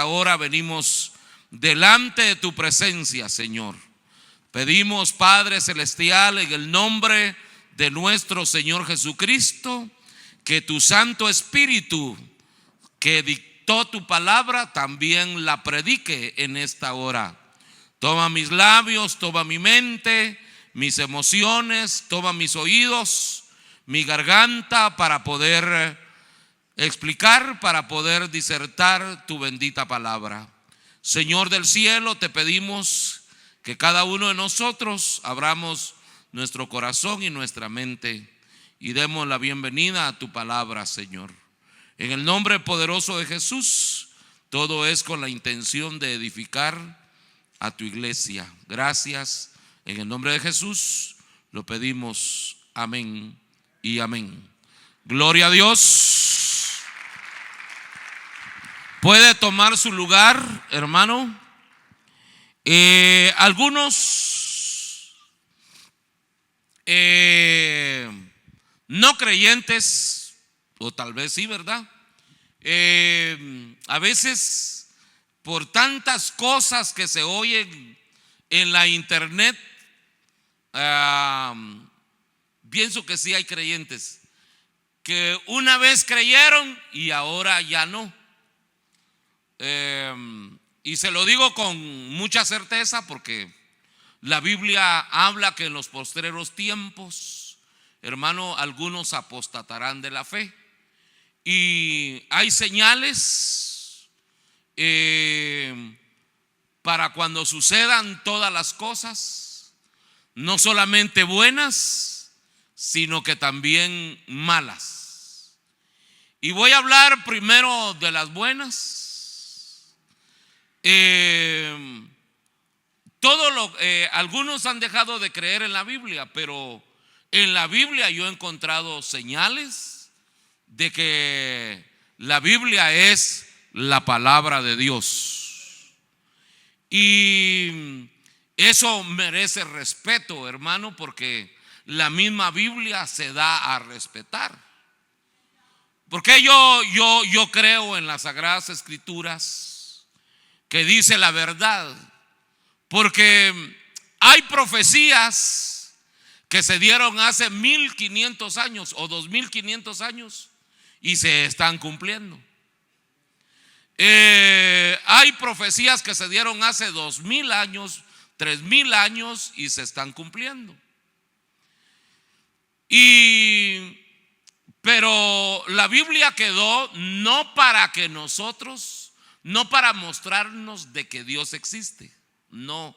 esta hora venimos delante de tu presencia, Señor. Pedimos, Padre Celestial, en el nombre de nuestro Señor Jesucristo, que tu Santo Espíritu, que dictó tu palabra, también la predique en esta hora. Toma mis labios, toma mi mente, mis emociones, toma mis oídos, mi garganta, para poder explicar, para poder disertar tu bendita palabra. Señor del cielo, te pedimos que cada uno de nosotros abramos nuestro corazón y nuestra mente y demos la bienvenida a tu palabra, Señor. En el nombre poderoso de Jesús, todo es con la intención de edificar a tu iglesia. Gracias. En el nombre de Jesús lo pedimos. Amén y amén. Gloria a Dios. Puede tomar su lugar, hermano. Algunos no creyentes, o tal vez sí, ¿verdad? A veces, por tantas cosas que se oyen en la internet, pienso que sí hay creyentes que una vez creyeron y ahora ya no. Y se lo digo con mucha certeza porque la Biblia habla que en los postreros tiempos, hermano, algunos apostatarán de la fe. Y hay señales para cuando sucedan todas las cosas, no solamente buenas, sino que también malas. Y voy a hablar primero de las buenas. Algunos han dejado de creer en la Biblia, pero en la Biblia yo he encontrado señales de que la Biblia es la palabra de Dios. Y eso merece respeto, hermano, porque la misma Biblia se da a respetar. Porque yo creo en las Sagradas Escrituras, que dice la verdad, porque hay profecías que se dieron hace 1500 años o 2500 años y se están cumpliendo. Hay profecías que se dieron hace 2000 años, 3000 años y se están cumpliendo. Pero la Biblia quedó no para que nosotros, no para mostrarnos de que Dios existe. No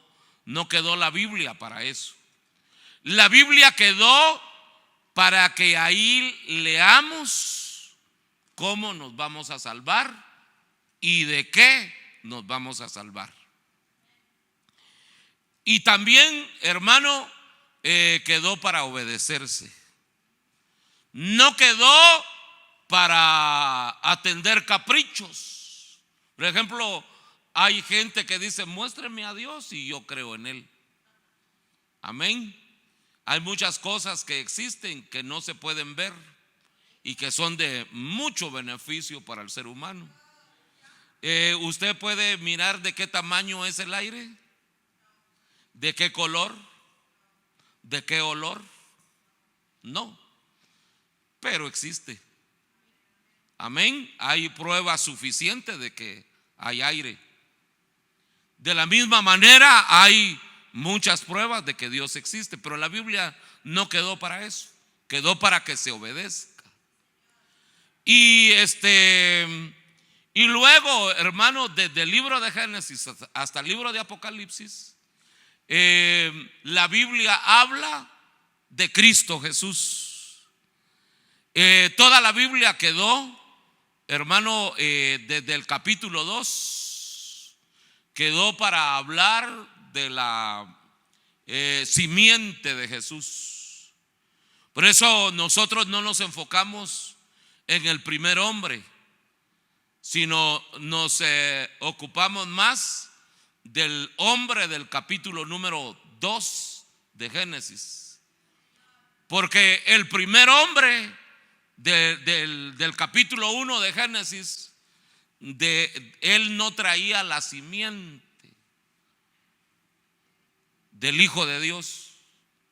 quedó la Biblia para eso. La Biblia quedó para que ahí leamos cómo nos vamos a salvar y de qué nos vamos a salvar. Y también, hermano, quedó para obedecerse. No quedó para atender caprichos. Por ejemplo, hay gente que dice: muéstreme a Dios y yo creo en Él. Amén. Hay muchas cosas que existen que no se pueden ver y que son de mucho beneficio para el ser humano. Usted puede mirar de qué tamaño es el aire, de qué color, de qué olor. No, pero existe. Amén. Hay pruebas suficientes de que hay aire. De la misma manera hay muchas pruebas de que Dios existe, pero la Biblia no quedó para eso, quedó para que se obedezca. Y luego, hermano, desde el libro de Génesis hasta el libro de Apocalipsis, la Biblia habla de Cristo Jesús. Toda la Biblia quedó, hermano, desde el capítulo 2 quedó para hablar de la simiente de Jesús. Por eso nosotros no nos enfocamos en el primer hombre, sino nos ocupamos más del hombre del capítulo número 2 de Génesis. Porque el primer hombre del capítulo 1 de Génesis él no traía la simiente del Hijo de Dios.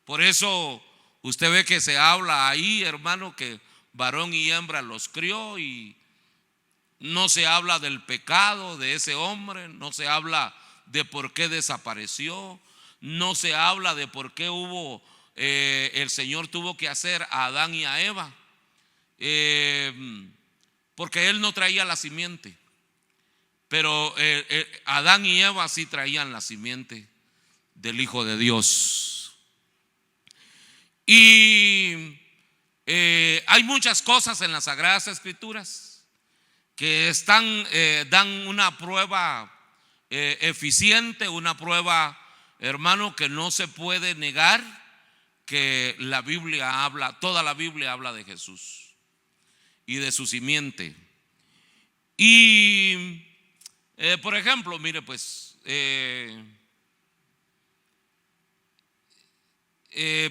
Por eso usted ve que se habla ahí, hermano, que varón y hembra los crió, y no se habla del pecado de ese hombre, no se habla de por qué desapareció, no se habla de por qué el Señor tuvo que hacer a Adán y a Eva, porque él no traía la simiente, pero Adán y Eva sí traían la simiente del Hijo de Dios. Y hay muchas cosas en las Sagradas Escrituras que dan una prueba eficiente, una prueba, hermano, que no se puede negar, que la Biblia habla, toda la Biblia habla de Jesús y de su simiente. Y por ejemplo, mire pues,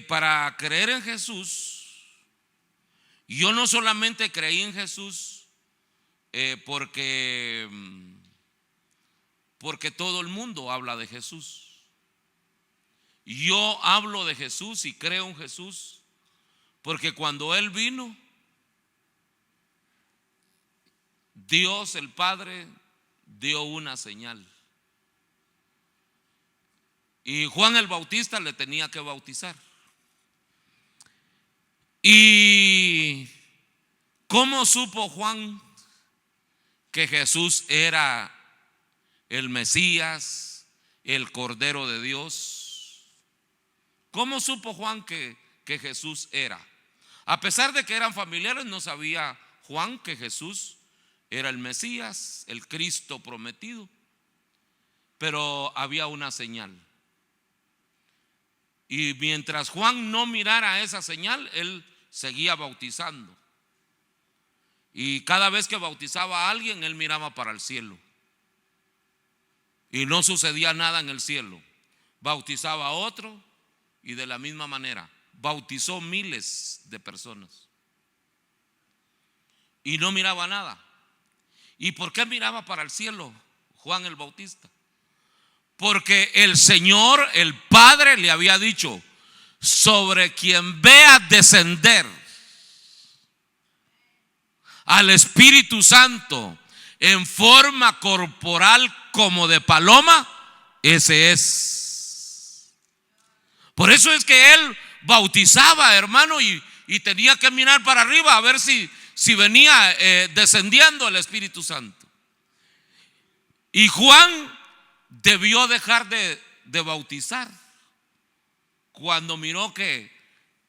para creer en Jesús, yo no solamente creí en Jesús porque todo el mundo habla de Jesús. Yo hablo de Jesús y creo en Jesús porque cuando Él vino, Dios el Padre dio una señal. Y Juan el Bautista le tenía que bautizar. ¿Y cómo supo Juan que Jesús era el Mesías, el Cordero de Dios? ¿Cómo supo Juan que Jesús era? A pesar de que eran familiares, no sabía Juan que Jesús era el Mesías, el Cristo prometido. Pero había una señal. Y mientras Juan no mirara esa señal, él seguía bautizando. Y cada vez que bautizaba a alguien, él miraba para el cielo. Y no sucedía nada en el cielo. Bautizaba a otro y de la misma manera bautizó miles de personas. Y no miraba nada. ¿Y por qué miraba para el cielo Juan el Bautista? Porque el Señor, el Padre, le había dicho: sobre quien vea descender al Espíritu Santo en forma corporal como de paloma, ese es. Por eso es que él bautizaba, hermano, y tenía que mirar para arriba a ver si venía descendiendo el Espíritu Santo. Y Juan debió dejar de bautizar cuando miró que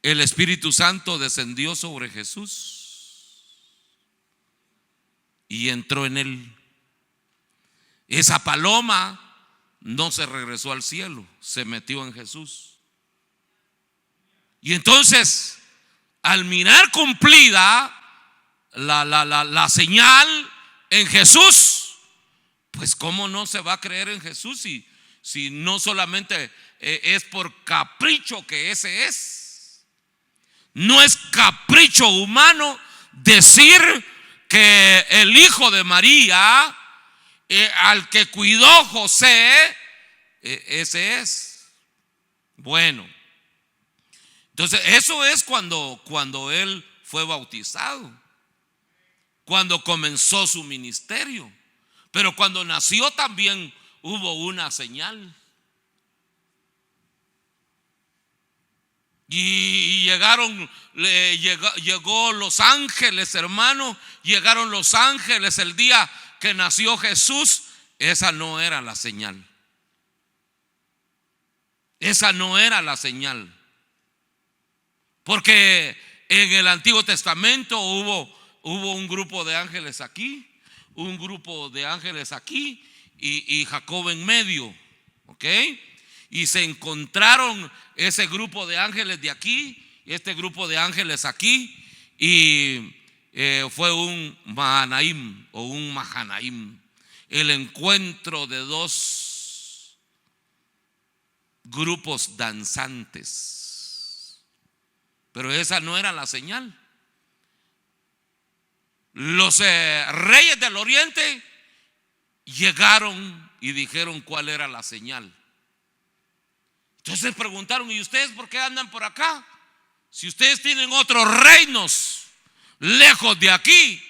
el Espíritu Santo descendió sobre Jesús y entró en él. Esa paloma no se regresó al cielo, se metió en Jesús. Y entonces, al mirar cumplida la señal en Jesús, pues cómo no se va a creer en Jesús si no solamente es por capricho que ese es. No es capricho humano decir que el hijo de María, al que cuidó José, ese es. Bueno, entonces eso es cuando él fue bautizado, cuando comenzó su ministerio. Pero cuando nació también hubo una señal. Y llegó los ángeles, hermano. Llegaron los ángeles el día que nació Jesús. Esa no era la señal. Esa no era la señal. Porque en el Antiguo Testamento hubo un grupo de ángeles aquí, un grupo de ángeles aquí y Jacob en medio, ¿ok? Y se encontraron ese grupo de ángeles de aquí y este grupo de ángeles aquí, y fue un Mahanaim o un Mahanaim, el encuentro de dos grupos danzantes. Pero esa no era la señal. Los reyes del oriente llegaron y dijeron cuál era la señal. Entonces preguntaron: ¿y ustedes por qué andan por acá? Si ustedes tienen otros reinos lejos de aquí.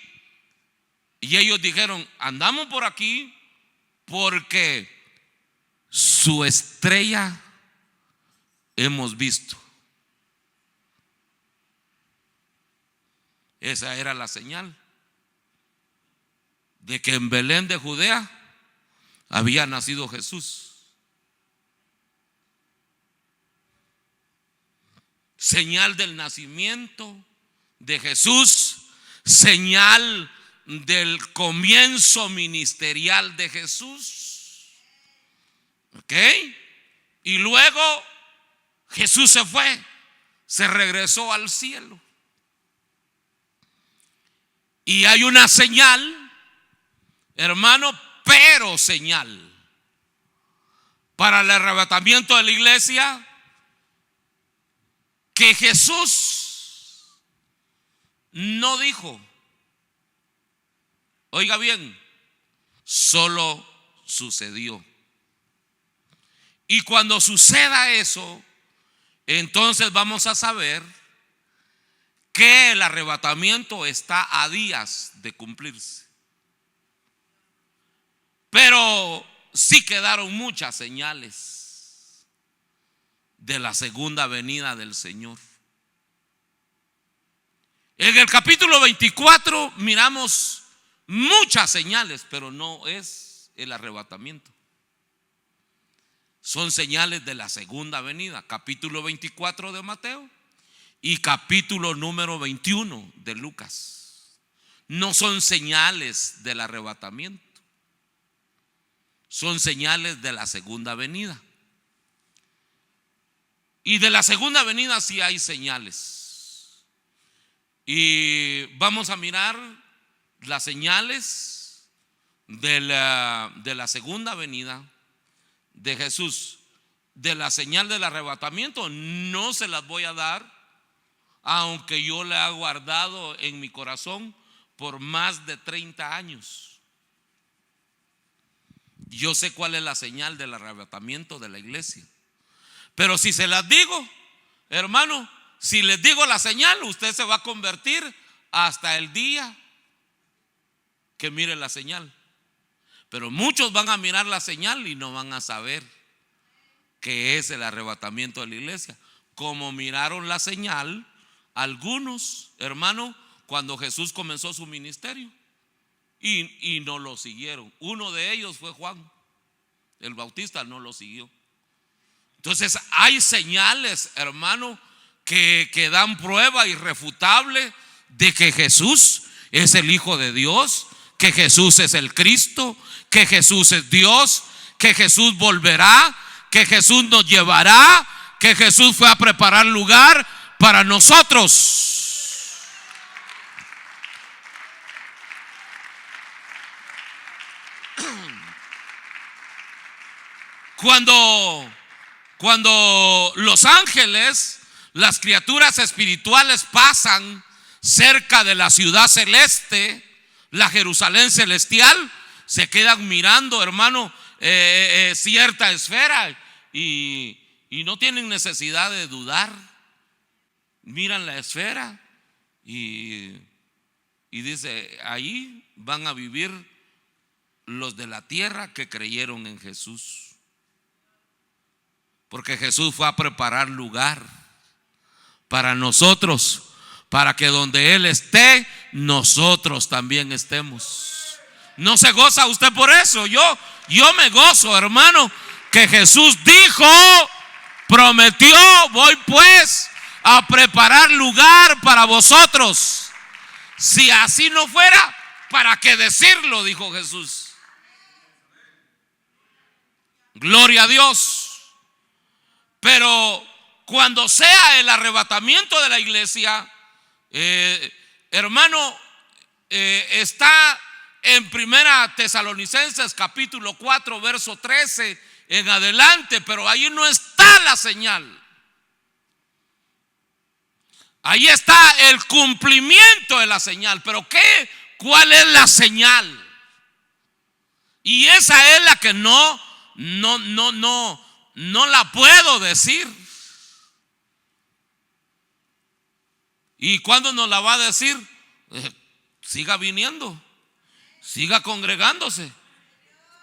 Y ellos dijeron: andamos por aquí porque su estrella hemos visto. Esa era la señal de que en Belén de Judea había nacido Jesús. Señal del nacimiento de Jesús, señal del comienzo ministerial de Jesús. ¿Ok? Y luego Jesús se fue, se regresó al cielo. Y hay una señal, hermano, pero señal para el arrebatamiento de la iglesia, que Jesús no dijo. Oiga bien, solo sucedió. Y cuando suceda eso, entonces vamos a saber que el arrebatamiento está a días de cumplirse. Pero sí quedaron muchas señales de la segunda venida del Señor. En el capítulo 24 miramos muchas señales, pero no es el arrebatamiento. Son señales de la segunda venida. Capítulo 24 de Mateo y capítulo número 21 de Lucas. No son señales del arrebatamiento, son señales de la segunda venida. Y de la segunda venida sí hay señales. Y vamos a mirar las señales de la segunda venida de Jesús. De la señal del arrebatamiento no se las voy a dar, aunque yo la he guardado en mi corazón por más de 30 años. Yo sé cuál es la señal del arrebatamiento de la iglesia. Pero si se las digo, hermano, si les digo la señal, usted se va a convertir hasta el día que mire la señal. Pero muchos van a mirar la señal y no van a saber que es el arrebatamiento de la iglesia. Como miraron la señal algunos, hermano, cuando Jesús comenzó su ministerio y no lo siguieron. Uno de ellos fue Juan el Bautista, no lo siguió. Entonces hay señales, hermano, que dan prueba irrefutable de que Jesús es el Hijo de Dios, que Jesús es el Cristo, que Jesús es Dios, que Jesús volverá, que Jesús nos llevará, que Jesús fue a preparar lugar para nosotros. Cuando los ángeles, las criaturas espirituales, pasan cerca de la ciudad celeste, la Jerusalén celestial, se quedan mirando, hermano, cierta esfera y no tienen necesidad de dudar. Miran la esfera y dice: ahí van a vivir los de la tierra que creyeron en Jesús. Porque Jesús fue a preparar lugar para nosotros, para que donde Él esté, nosotros también estemos. ¿No se goza usted por eso? Yo me gozo, hermano, que Jesús dijo, prometió: voy pues a preparar lugar para vosotros. Si así no fuera, ¿para qué decirlo?, dijo Jesús. Gloria a Dios. Pero cuando sea el arrebatamiento de la iglesia, hermano, está en Primera Tesalonicenses capítulo 4 verso 13 en adelante, pero ahí no está la señal. Ahí está el cumplimiento de la señal. Pero ¿cuál es la señal? Y esa es la que no la puedo decir. ¿Y cuándo nos la va a decir? Siga viniendo, siga congregándose.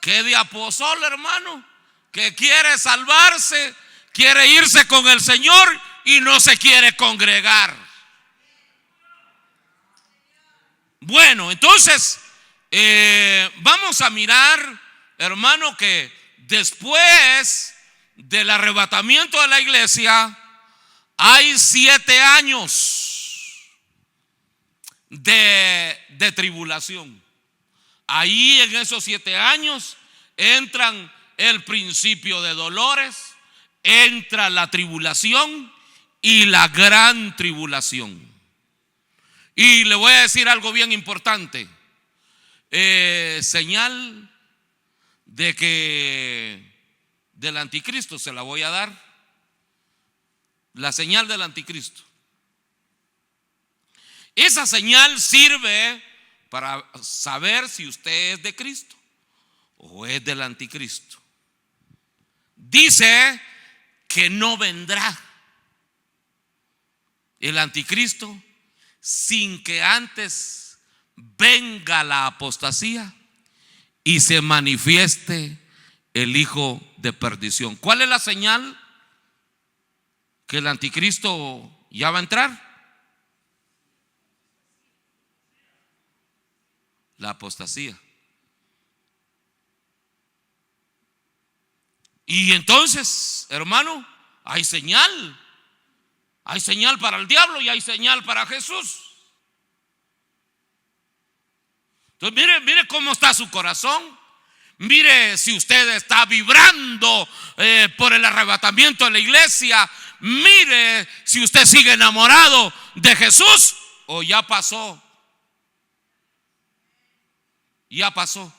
¿Qué de apóstol, hermano? Que quiere salvarse, quiere irse con el Señor y no se quiere congregar. Bueno, entonces vamos a mirar, hermano, que después del arrebatamiento de la iglesia hay 7 años de tribulación. Ahí en esos 7 años entran el principio de dolores, entra la tribulación y la gran tribulación. Y le voy a decir algo bien importante. Señal de que del anticristo se la voy a dar. La señal del anticristo. Esa señal sirve para saber si usted es de Cristo o es del anticristo. Dice que no vendrá el anticristo sin que antes venga la apostasía y se manifieste el hijo de perdición. ¿Cuál es la señal que el anticristo ya va a entrar? La apostasía. Y entonces, hermano, hay señal. Hay señal para el diablo y hay señal para Jesús. Entonces mire cómo está su corazón. Mire si usted está vibrando por el arrebatamiento de la iglesia. Mire si usted sigue enamorado de Jesús o ya pasó. Ya pasó.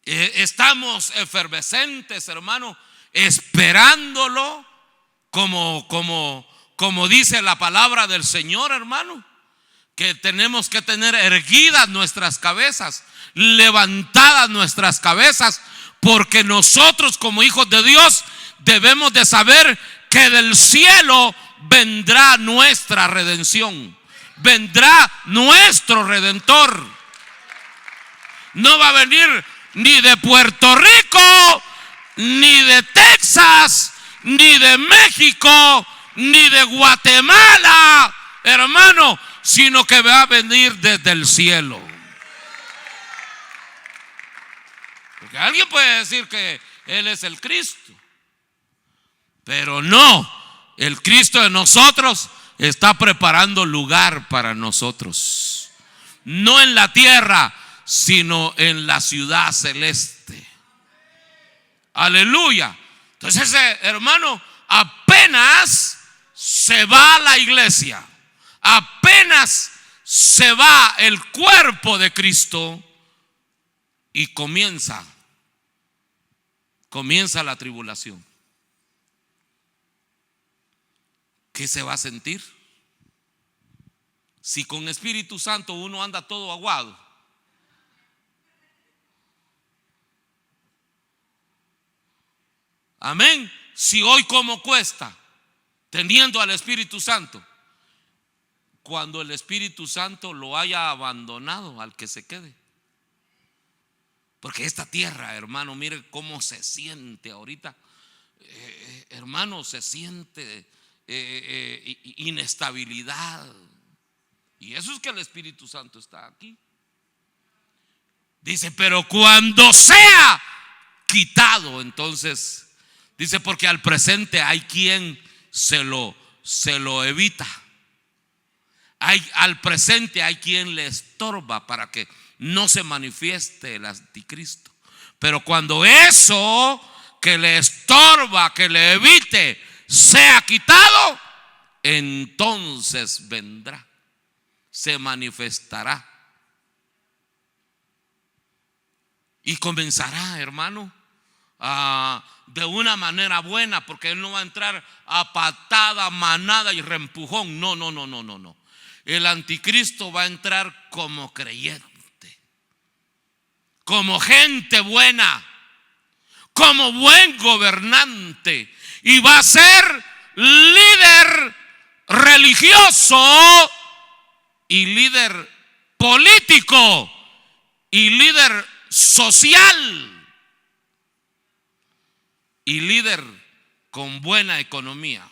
Estamos efervescentes, hermano, esperándolo como dice la palabra del Señor, hermano, que tenemos que tener erguidas nuestras cabezas, levantadas nuestras cabezas, porque nosotros como hijos de Dios debemos de saber que del cielo vendrá nuestra redención, vendrá nuestro Redentor. No va a venir ni de Puerto Rico, ni de Texas, ni de México, ni de Guatemala, hermano, sino que va a venir desde el cielo. Porque alguien puede decir que Él es el Cristo, pero no, el Cristo de nosotros está preparando lugar para nosotros, no en la tierra, sino en la ciudad celeste. Aleluya. Entonces, hermano, apenas se va la iglesia, apenas se va el cuerpo de Cristo y comienza la tribulación. ¿Qué se va a sentir? Si con Espíritu Santo uno anda todo aguado. Amén. Si hoy como cuesta teniendo al Espíritu Santo, cuando el Espíritu Santo lo haya abandonado, al que se quede. Porque esta tierra, hermano, mire cómo se siente ahorita. Hermano, se siente inestabilidad. Y eso es que el Espíritu Santo está aquí. Dice, pero cuando sea quitado, entonces dice, porque al presente hay quien se lo evita. Al presente hay quien le estorba para que no se manifieste el anticristo. Pero cuando eso que le estorba, que le evite, sea quitado, entonces vendrá, se manifestará y comenzará, hermano, de una manera buena, porque Él no va a entrar a patada, manada y reempujón. No. El anticristo va a entrar como creyente, como gente buena, como buen gobernante, y va a ser líder religioso y líder político y líder social y líder con buena economía.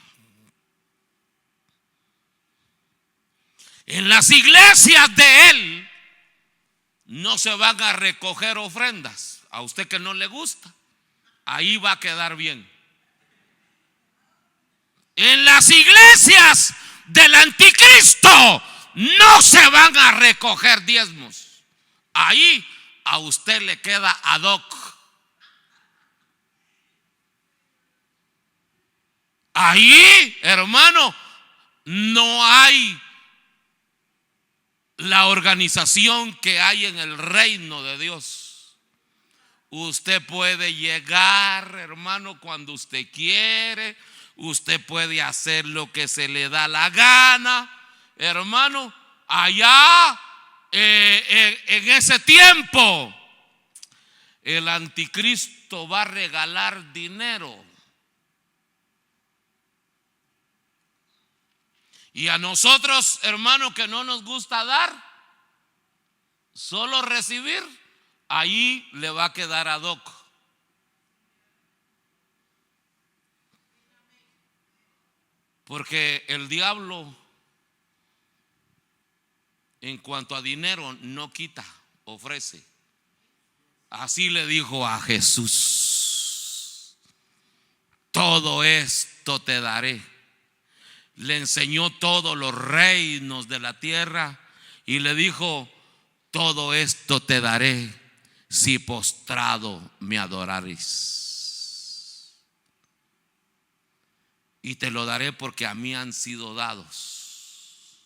En las iglesias de él no se van a recoger ofrendas. A usted que no le gusta, ahí va a quedar bien. En las iglesias del anticristo no se van a recoger diezmos. Ahí a usted le queda ad hoc. Ahí, hermano, no hay la organización que hay en el reino de Dios. Usted puede llegar, hermano, cuando usted quiere. Usted puede hacer lo que se le da la gana, hermano. Allá en ese tiempo el anticristo va a regalar dinero. Y a nosotros, hermano, que no nos gusta dar, solo recibir, ahí le va a quedar ad hoc. Porque el diablo, en cuanto a dinero, no quita, ofrece. Así le dijo a Jesús: todo esto te daré. Le enseñó todos los reinos de la tierra y le dijo: todo esto te daré si postrado me adorares. Y te lo daré porque a mí han sido dados.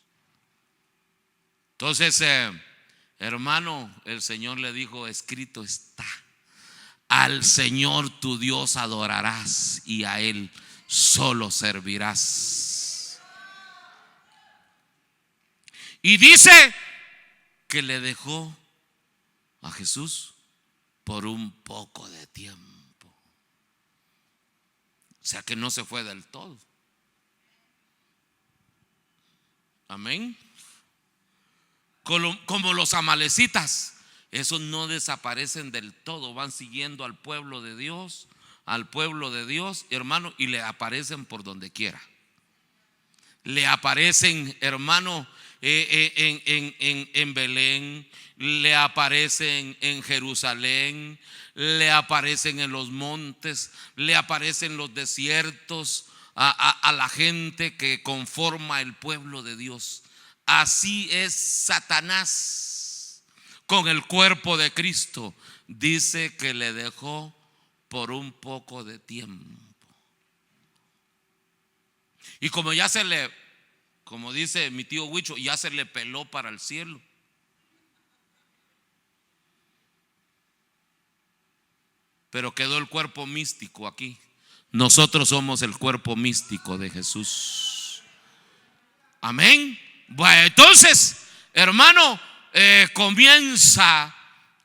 Entonces, hermano, el Señor le dijo: escrito está, al Señor tu Dios adorarás y a Él solo servirás. Y dice que le dejó a Jesús por un poco de tiempo. O sea que no se fue del todo. Amén. Como los amalecitas, esos no desaparecen del todo, van siguiendo al pueblo de Dios, hermano, y le aparecen por donde quiera. Le aparecen, hermano, en Belén, le aparecen en Jerusalén, le aparecen en los montes, le aparecen en los desiertos, a la gente que conforma el pueblo de Dios. Así es Satanás con el cuerpo de Cristo. Dice que le dejó por un poco de tiempo. Y como ya como dice mi tío Huicho, ya se le peló para el cielo. Pero quedó el cuerpo místico aquí. Nosotros somos el cuerpo místico de Jesús. Amén. Bueno, entonces, hermano, comienza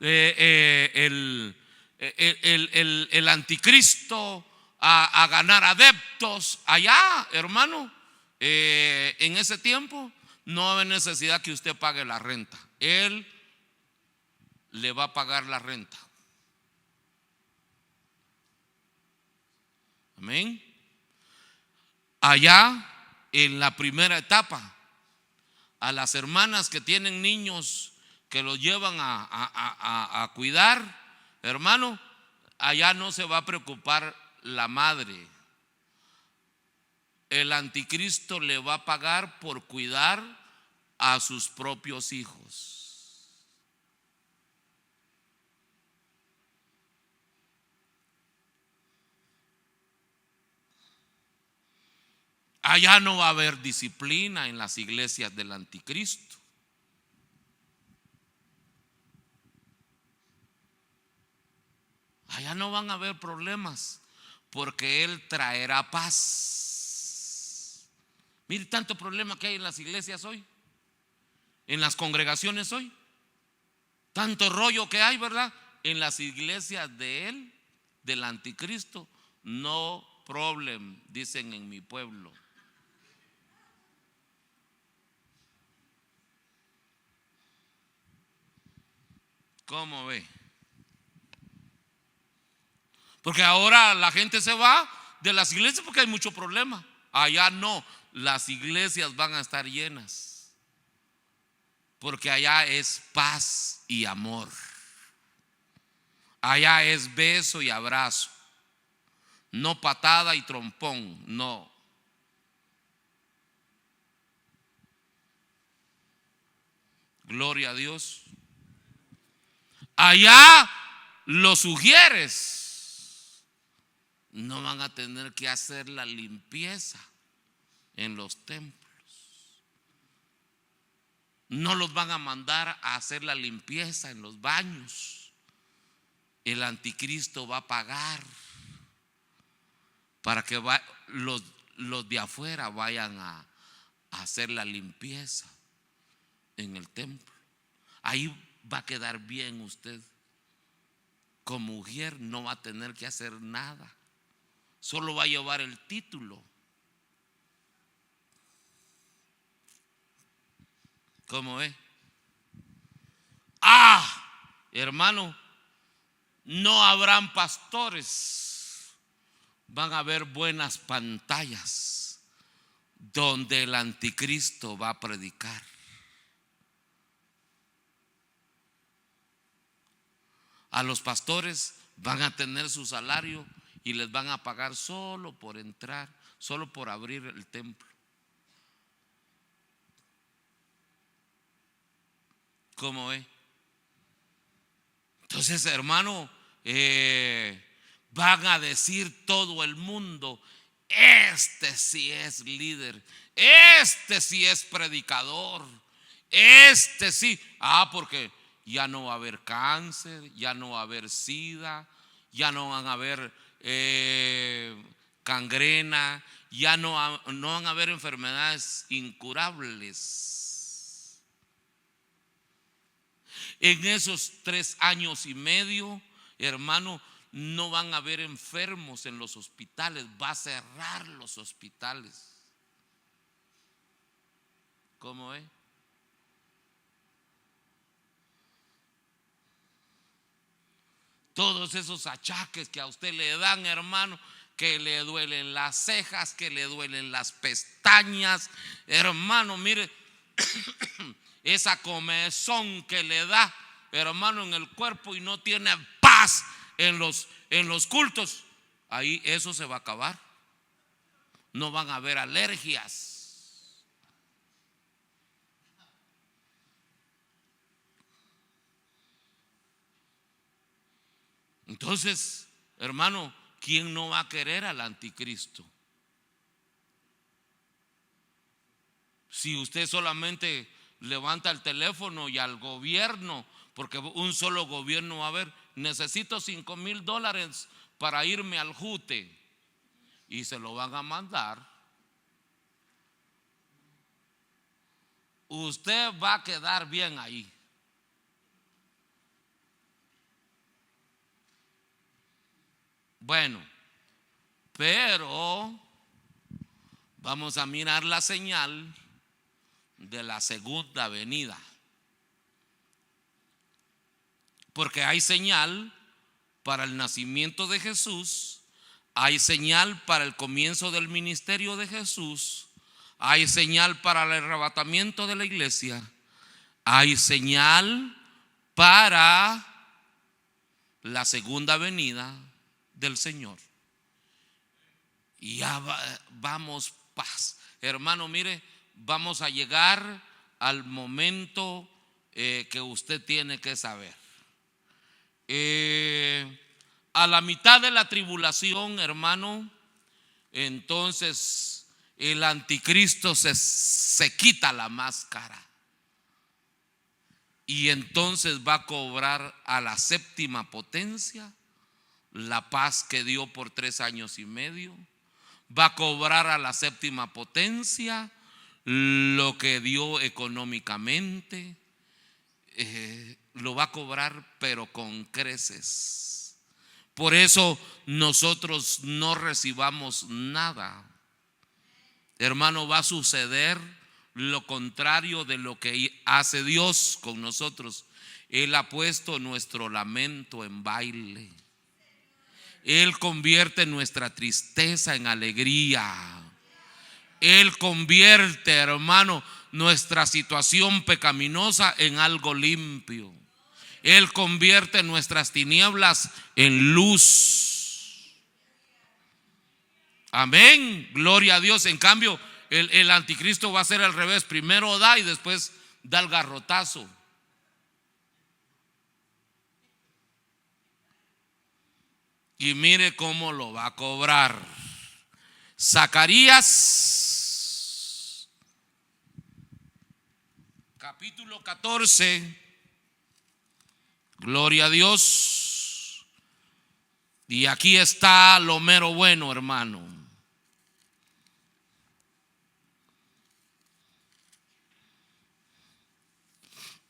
el anticristo a ganar adeptos allá, hermano. En ese tiempo no hay necesidad que usted pague la renta. Él le va a pagar la renta. Amén. Allá en la primera etapa, a las hermanas que tienen niños que los llevan a cuidar, hermano, allá no se va a preocupar la madre. El anticristo le va a pagar por cuidar a sus propios hijos. Allá no va a haber disciplina en las iglesias del anticristo. Allá no van a haber problemas, porque Él traerá paz. Mire tanto problema que hay en las iglesias hoy. en las congregaciones hoy. Tanto rollo que hay, ¿verdad? En las iglesias de él, del anticristo. No problem, dicen en mi pueblo. ¿Cómo ve? Porque ahora la gente se va de las iglesias porque hay mucho problema. Allá no, las iglesias van a estar llenas, porque allá es paz y amor. Allá es beso y abrazo, no patada y trompón, no. Gloria a Dios. Allá los ujieres no van a tener que hacer la limpieza en los templos. No los van a mandar a hacer la limpieza en los baños. El anticristo va a pagar para que los de afuera vayan a hacer la limpieza en el templo. Ahí va a quedar bien usted. Como mujer no va a tener que hacer nada, solo va a llevar el título. ¿Cómo es? Hermano, no habrán pastores, van a haber buenas pantallas donde el anticristo va a predicar. A los pastores van a tener su salario y les van a pagar solo por entrar, solo por abrir el templo. ¿Cómo es? Entonces, hermano, van a decir todo el mundo: este sí es líder, este sí es predicador, este sí. Porque ya no va a haber cáncer, ya no va a haber sida, ya no van a haber gangrena, ya no van a haber enfermedades incurables. En esos 3 años y medio, hermano, no van a haber enfermos en los hospitales, va a cerrar los hospitales. ¿Cómo es? Todos esos achaques que a usted le dan, hermano, que le duelen las cejas, que le duelen las pestañas, hermano, mire, esa comezón que le da, hermano, en el cuerpo, y no tiene paz en los cultos, ahí eso se va a acabar. No van a haber alergias. Entonces, hermano, ¿quién no va a querer al anticristo? Si usted solamente levanta el teléfono y al gobierno, porque un solo gobierno va a haber: necesito $5,000 para irme al Jute, y se lo van a mandar, usted va a quedar bien ahí. Bueno, pero vamos a mirar la señal de la segunda venida, porque hay señal para el nacimiento de Jesús, hay señal para el comienzo del ministerio de Jesús, hay señal para el arrebatamiento de la iglesia, hay señal para la segunda venida del Señor. Y ya vamos, paz, hermano, mire, vamos a llegar al momento que usted tiene que saber. A la mitad de la tribulación, hermano, entonces el anticristo se quita la máscara, y entonces va a cobrar a la séptima potencia la paz que dio por 3 años y medio. Va a cobrar a la séptima potencia lo que dio económicamente, lo va a cobrar, pero con creces. Por eso nosotros no recibamos nada. Hermano, va a suceder lo contrario de lo que hace Dios con nosotros. Él ha puesto nuestro lamento en baile. Él convierte nuestra tristeza en alegría. Él convierte, hermano, nuestra situación pecaminosa en algo limpio. Él convierte nuestras tinieblas en luz. Amén, gloria a Dios. En cambio, el anticristo va a ser al revés. Primero da y después da el garrotazo. Y mire cómo lo va a cobrar. Zacarías capítulo 14. Gloria a Dios. Y aquí está lo mero bueno, hermano.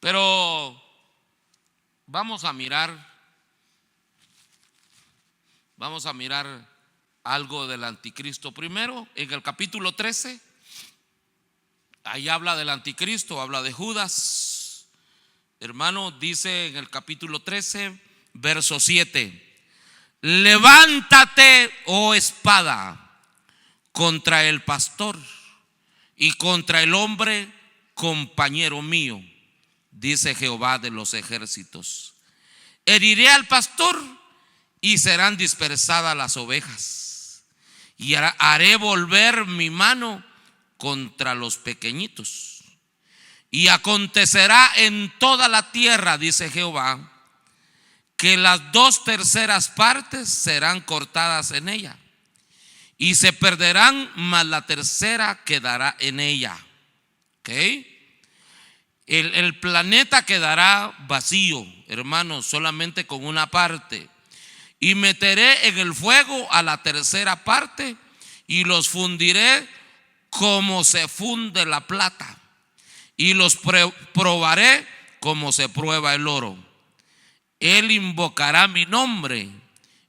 Pero vamos a mirar algo del anticristo. Primero, en el capítulo 13, ahí habla del anticristo, habla de Judas. Hermano, dice en el capítulo 13, verso 7: levántate, oh espada, contra el pastor y contra el hombre compañero mío, dice Jehová de los ejércitos. Heriré al pastor y serán dispersadas las ovejas, y haré volver mi mano contra los pequeñitos. Y acontecerá en toda la tierra, dice Jehová, que las 2/3 partes serán cortadas en ella, y se perderán, mas la 1/3 quedará en ella. El planeta quedará vacío, hermanos, solamente con una parte. Y meteré en el fuego a la 1/3 parte, y los fundiré como se funde la plata, y los probaré como se prueba el oro. Él invocará mi nombre,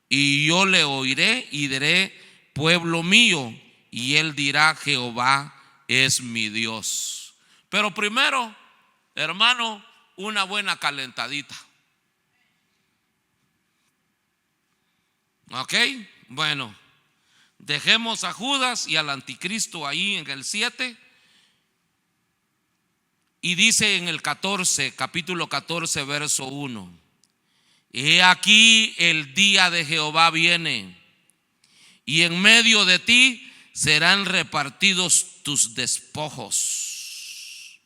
y yo le oiré y diré: pueblo mío. Y él dirá: Jehová es mi Dios. Pero primero, hermano, una buena calentadita. Ok, bueno, dejemos a Judas y al anticristo ahí en el 7. Y dice en el 14, capítulo 14, verso 1: he aquí el día de Jehová viene, y en medio de ti serán repartidos tus despojos.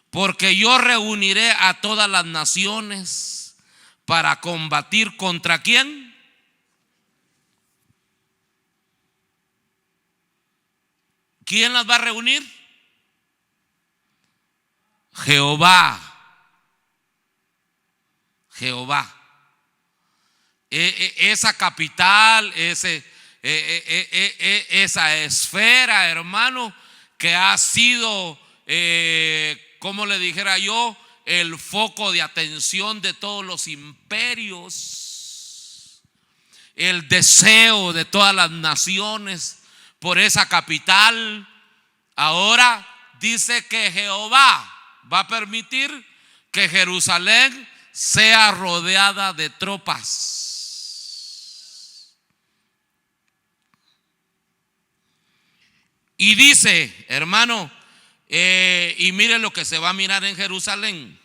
Porque yo reuniré a todas las naciones para combatir contra ¿quién? ¿Quién las va a reunir? Jehová. Jehová. Esa capital, esa esfera, hermano, que ha sido, como le dijera yo, el foco de atención de todos los imperios, el deseo de todas las naciones por esa capital. Ahora dice que Jehová va a permitir que Jerusalén sea rodeada de tropas. Y dice, hermano, y mire lo que se va a mirar en Jerusalén.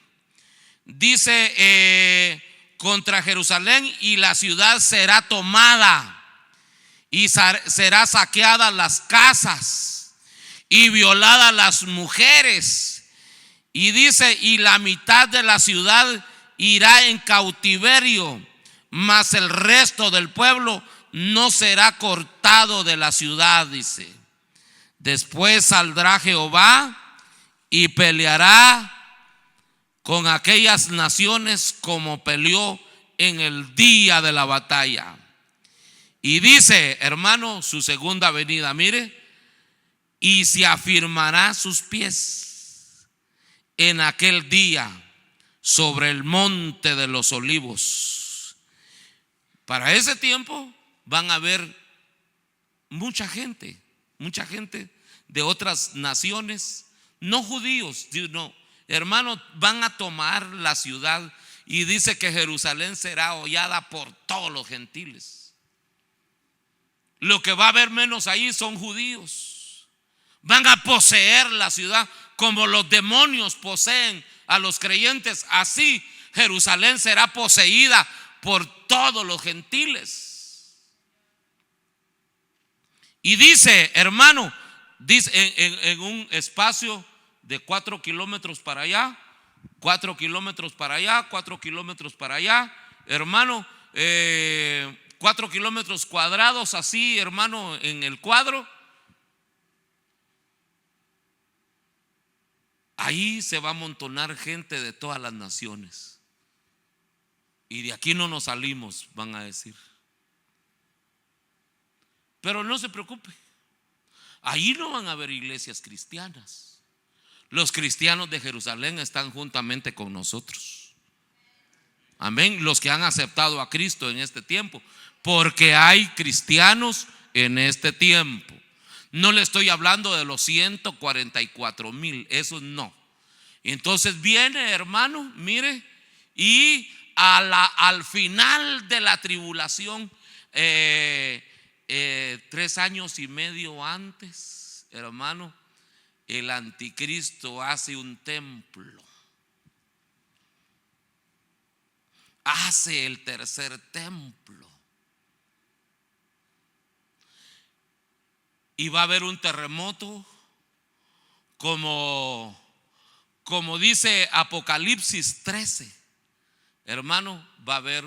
Dice, contra Jerusalén, y la ciudad será tomada, y será saqueada las casas, y violadas las mujeres. Y dice, y la mitad de la ciudad irá en cautiverio, mas el resto del pueblo no será cortado de la ciudad, dice. Después saldrá Jehová y peleará con aquellas naciones como peleó en el día de la batalla. Y dice, hermano, su segunda venida, mire: y se afirmará sus pies en aquel día sobre el monte de los olivos. Para ese tiempo van a haber mucha gente de otras naciones, no judíos, no, hermanos, van a tomar la ciudad y dice que Jerusalén será hollada por todos los gentiles. Lo que va a haber menos ahí son judíos. Van a poseer la ciudad como los demonios poseen a los creyentes. Así Jerusalén será poseída por todos los gentiles. Y dice, hermano, dice en un espacio de 4 kilómetros para allá, 4 kilómetros para allá, 4 kilómetros para allá, hermano, 4 kilómetros cuadrados, así, hermano, en el cuadro. Ahí se va a amontonar gente de todas las naciones. Y de aquí no nos salimos, van a decir. Pero no se preocupe, ahí no van a haber iglesias cristianas. Los cristianos de Jerusalén están juntamente con nosotros. Amén. Los que han aceptado a Cristo en este tiempo, porque hay cristianos en este tiempo. No le estoy hablando de los 144,000, eso no. Entonces viene, hermano, mire, y al final de la tribulación, 3 años y medio antes, hermano, el anticristo hace un templo, hace el tercer templo, y va a haber un terremoto como dice Apocalipsis 13, hermano, va a haber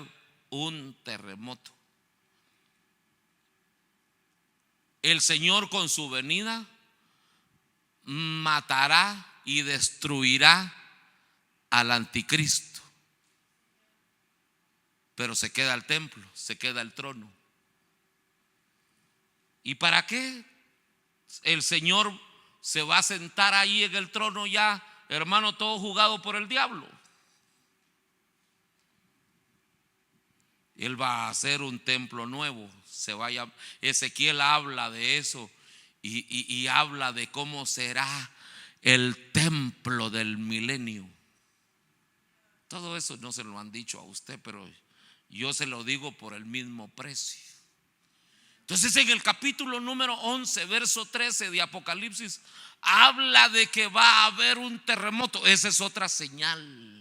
un terremoto. El Señor con su venida matará y destruirá al anticristo, pero se queda el templo, se queda el trono. ¿Y para qué el Señor se va a sentar ahí en el trono ya, hermano, todo jugado por el diablo? Él va a hacer un templo nuevo. Ezequiel habla de eso y habla de cómo será el templo del milenio. Todo eso no se lo han dicho a usted, pero yo se lo digo por el mismo precio. Entonces en el capítulo número 11, verso 13 de Apocalipsis, habla de que va a haber un terremoto. Esa es otra señal.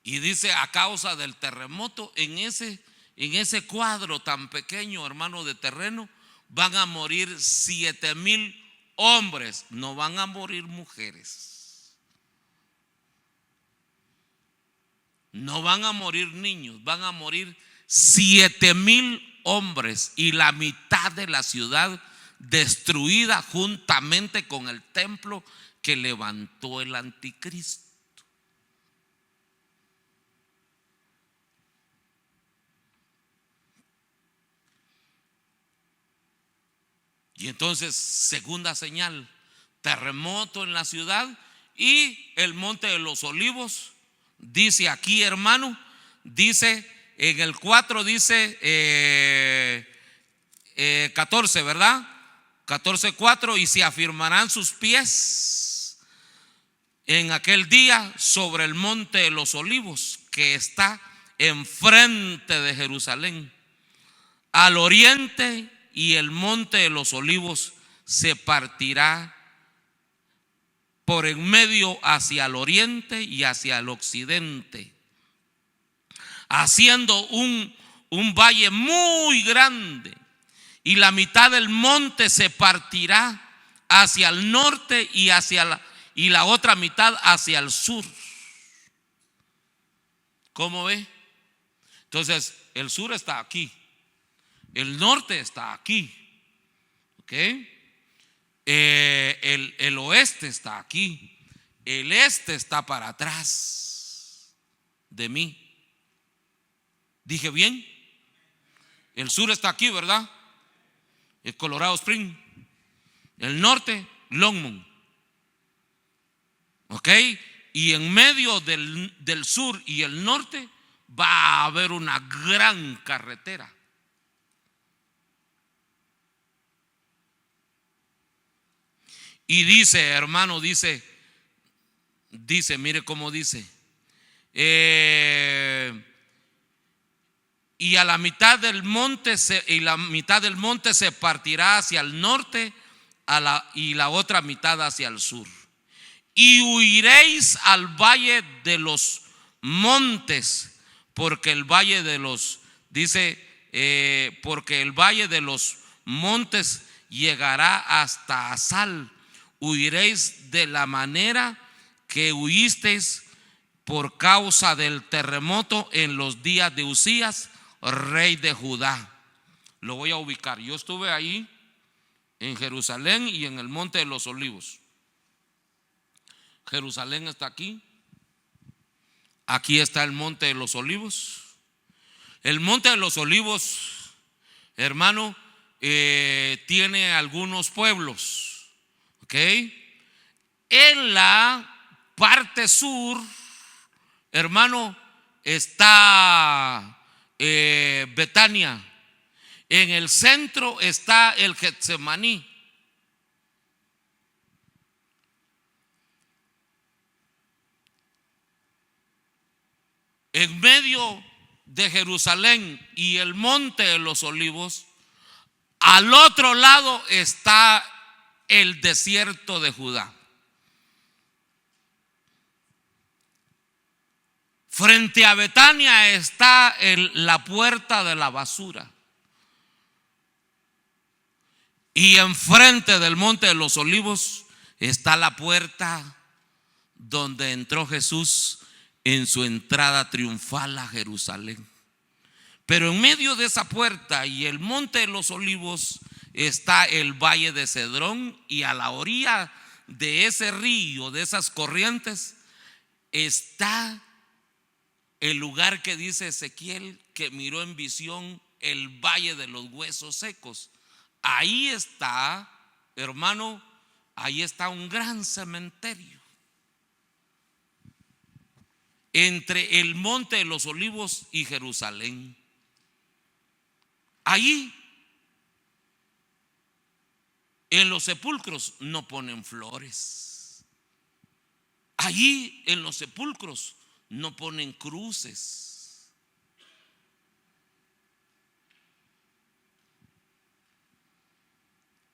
Y dice, a causa del terremoto, en ese cuadro tan pequeño, hermano, de terreno, van a morir 7,000 hombres. No van a morir mujeres, no van a morir niños, van a morir 7,000 hombres, y la mitad de la ciudad destruida juntamente con el templo que levantó el anticristo. Y entonces, segunda señal, terremoto en la ciudad y el monte de los olivos. Dice aquí, hermano, dice en el 4, dice 14, ¿verdad? 14:4, y se afirmarán sus pies en aquel día sobre el monte de los olivos, que está enfrente de Jerusalén, al oriente, y el monte de los olivos se partirá por en medio hacia el oriente y hacia el occidente, haciendo un valle muy grande, y la mitad del monte se partirá hacia el norte y la otra mitad hacia el sur. ¿Cómo ve? Entonces el sur está aquí, el norte está aquí, ¿ok? El oeste está aquí, el este está para atrás de mí. ¿Dije bien? El sur está aquí, ¿verdad? El Colorado Spring. El norte, Longmont. ¿Ok? Y en medio del sur y el norte va a haber una gran carretera. Y dice, hermano, dice, mire cómo dice. Y a la mitad del monte la mitad del monte se partirá hacia el norte y la otra mitad hacia el sur. Y huiréis al valle de los montes, porque el valle de los, dice, porque el valle de los montes llegará hasta Asal. Huiréis de la manera que huisteis por causa del terremoto en los días de Usías, rey de Judá. Lo voy a ubicar. Yo estuve ahí en Jerusalén y en el Monte de los Olivos. Jerusalén está aquí. Aquí está el Monte de los Olivos. El Monte de los Olivos, hermano, tiene algunos pueblos. ¿Ok? En la parte sur, hermano, está Betania. En el centro está el Getsemaní. En medio de Jerusalén y el Monte de los Olivos, al otro lado está el desierto de Judá. Frente a Betania está la puerta de la basura. Y enfrente del Monte de los Olivos está la puerta donde entró Jesús en su entrada triunfal a Jerusalén. Pero en medio de esa puerta y el Monte de los Olivos está el valle de Cedrón, y a la orilla de ese río, de esas corrientes, está el lugar que dice Ezequiel que miró en visión, el valle de los huesos secos. Ahí está, hermano, ahí está un gran cementerio. Entre el Monte de los Olivos y Jerusalén. Allí, en los sepulcros no ponen flores. Allí en los sepulcros no ponen cruces.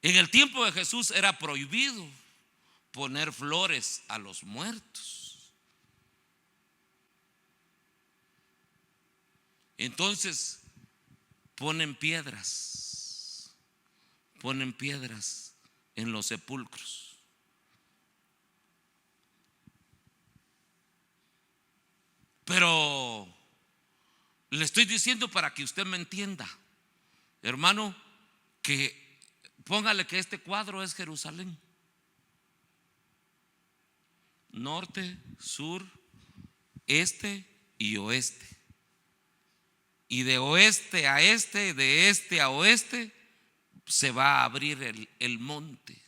En el tiempo de Jesús era prohibido poner flores a los muertos. Entonces ponen piedras en los sepulcros. Pero le estoy diciendo para que usted me entienda, hermano, que póngale que este cuadro es Jerusalén. Norte, sur, este y oeste. Y de oeste a este, de este a oeste, se va a abrir el monte.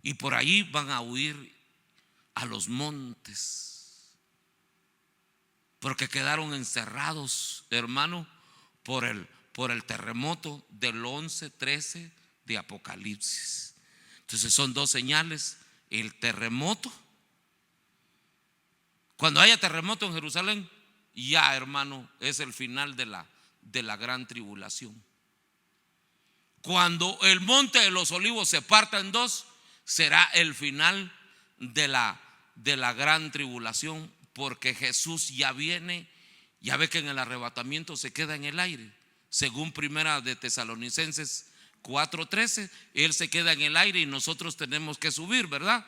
Y por ahí van a huir a los montes, porque quedaron encerrados, hermano, por el terremoto del 11:13 de Apocalipsis. Entonces son dos señales: el terremoto. Cuando haya terremoto en Jerusalén, ya, hermano, es el final de la gran tribulación. Cuando el Monte de los Olivos se parta en dos, será el final de la gran tribulación, porque Jesús ya viene. Ya ve que en el arrebatamiento se queda en el aire. Según Primera de Tesalonicenses 4:13, Él se queda en el aire y nosotros tenemos que subir, ¿verdad?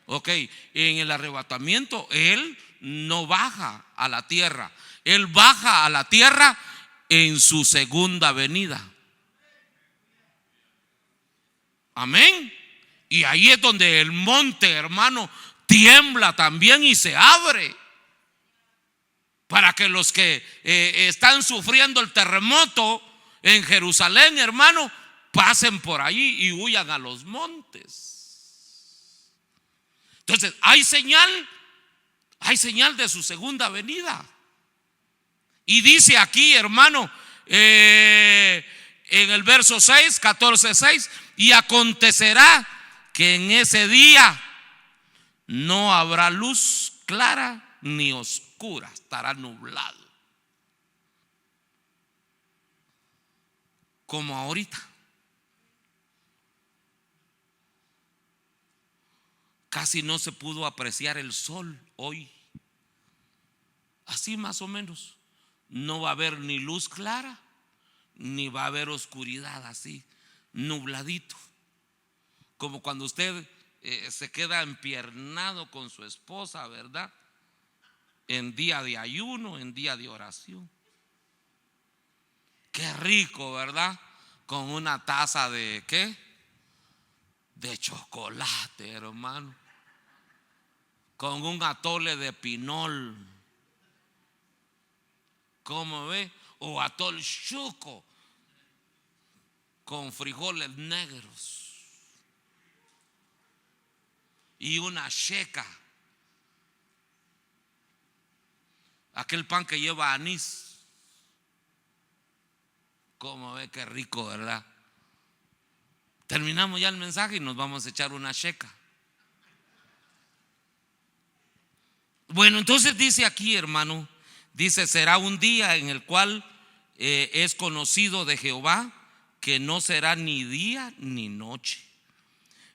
Ok, en el arrebatamiento Él no baja a la tierra. Él baja a la tierra en su segunda venida. Amén. Y ahí es donde el monte, hermano, tiembla también y se abre. para que los que están sufriendo el terremoto en Jerusalén, hermano, pasen por ahí y huyan a los montes. Entonces hay señal de su segunda venida. Y dice aquí, hermano, en el verso 6, 14:6, y acontecerá que en ese día no habrá luz clara ni oscura, estará nublado, como ahorita. Casi no se pudo apreciar el sol hoy. Así más o menos. No va a haber ni luz clara, ni va a haber oscuridad, así, nubladito. Como cuando usted se queda empiernado con su esposa, ¿verdad? En día de ayuno, en día de oración. Qué rico, ¿verdad? Con una taza de ¿qué? De chocolate, hermano. Con un atole de pinol. ¿Cómo ve? O atol chuco con frijoles negros y una checa, aquel pan que lleva anís. ¿Cómo ve? Qué rico, ¿verdad? Terminamos ya el mensaje y nos vamos a echar una checa. Bueno, entonces dice aquí, hermano, dice: será un día en el cual es conocido de Jehová, que no será ni día ni noche,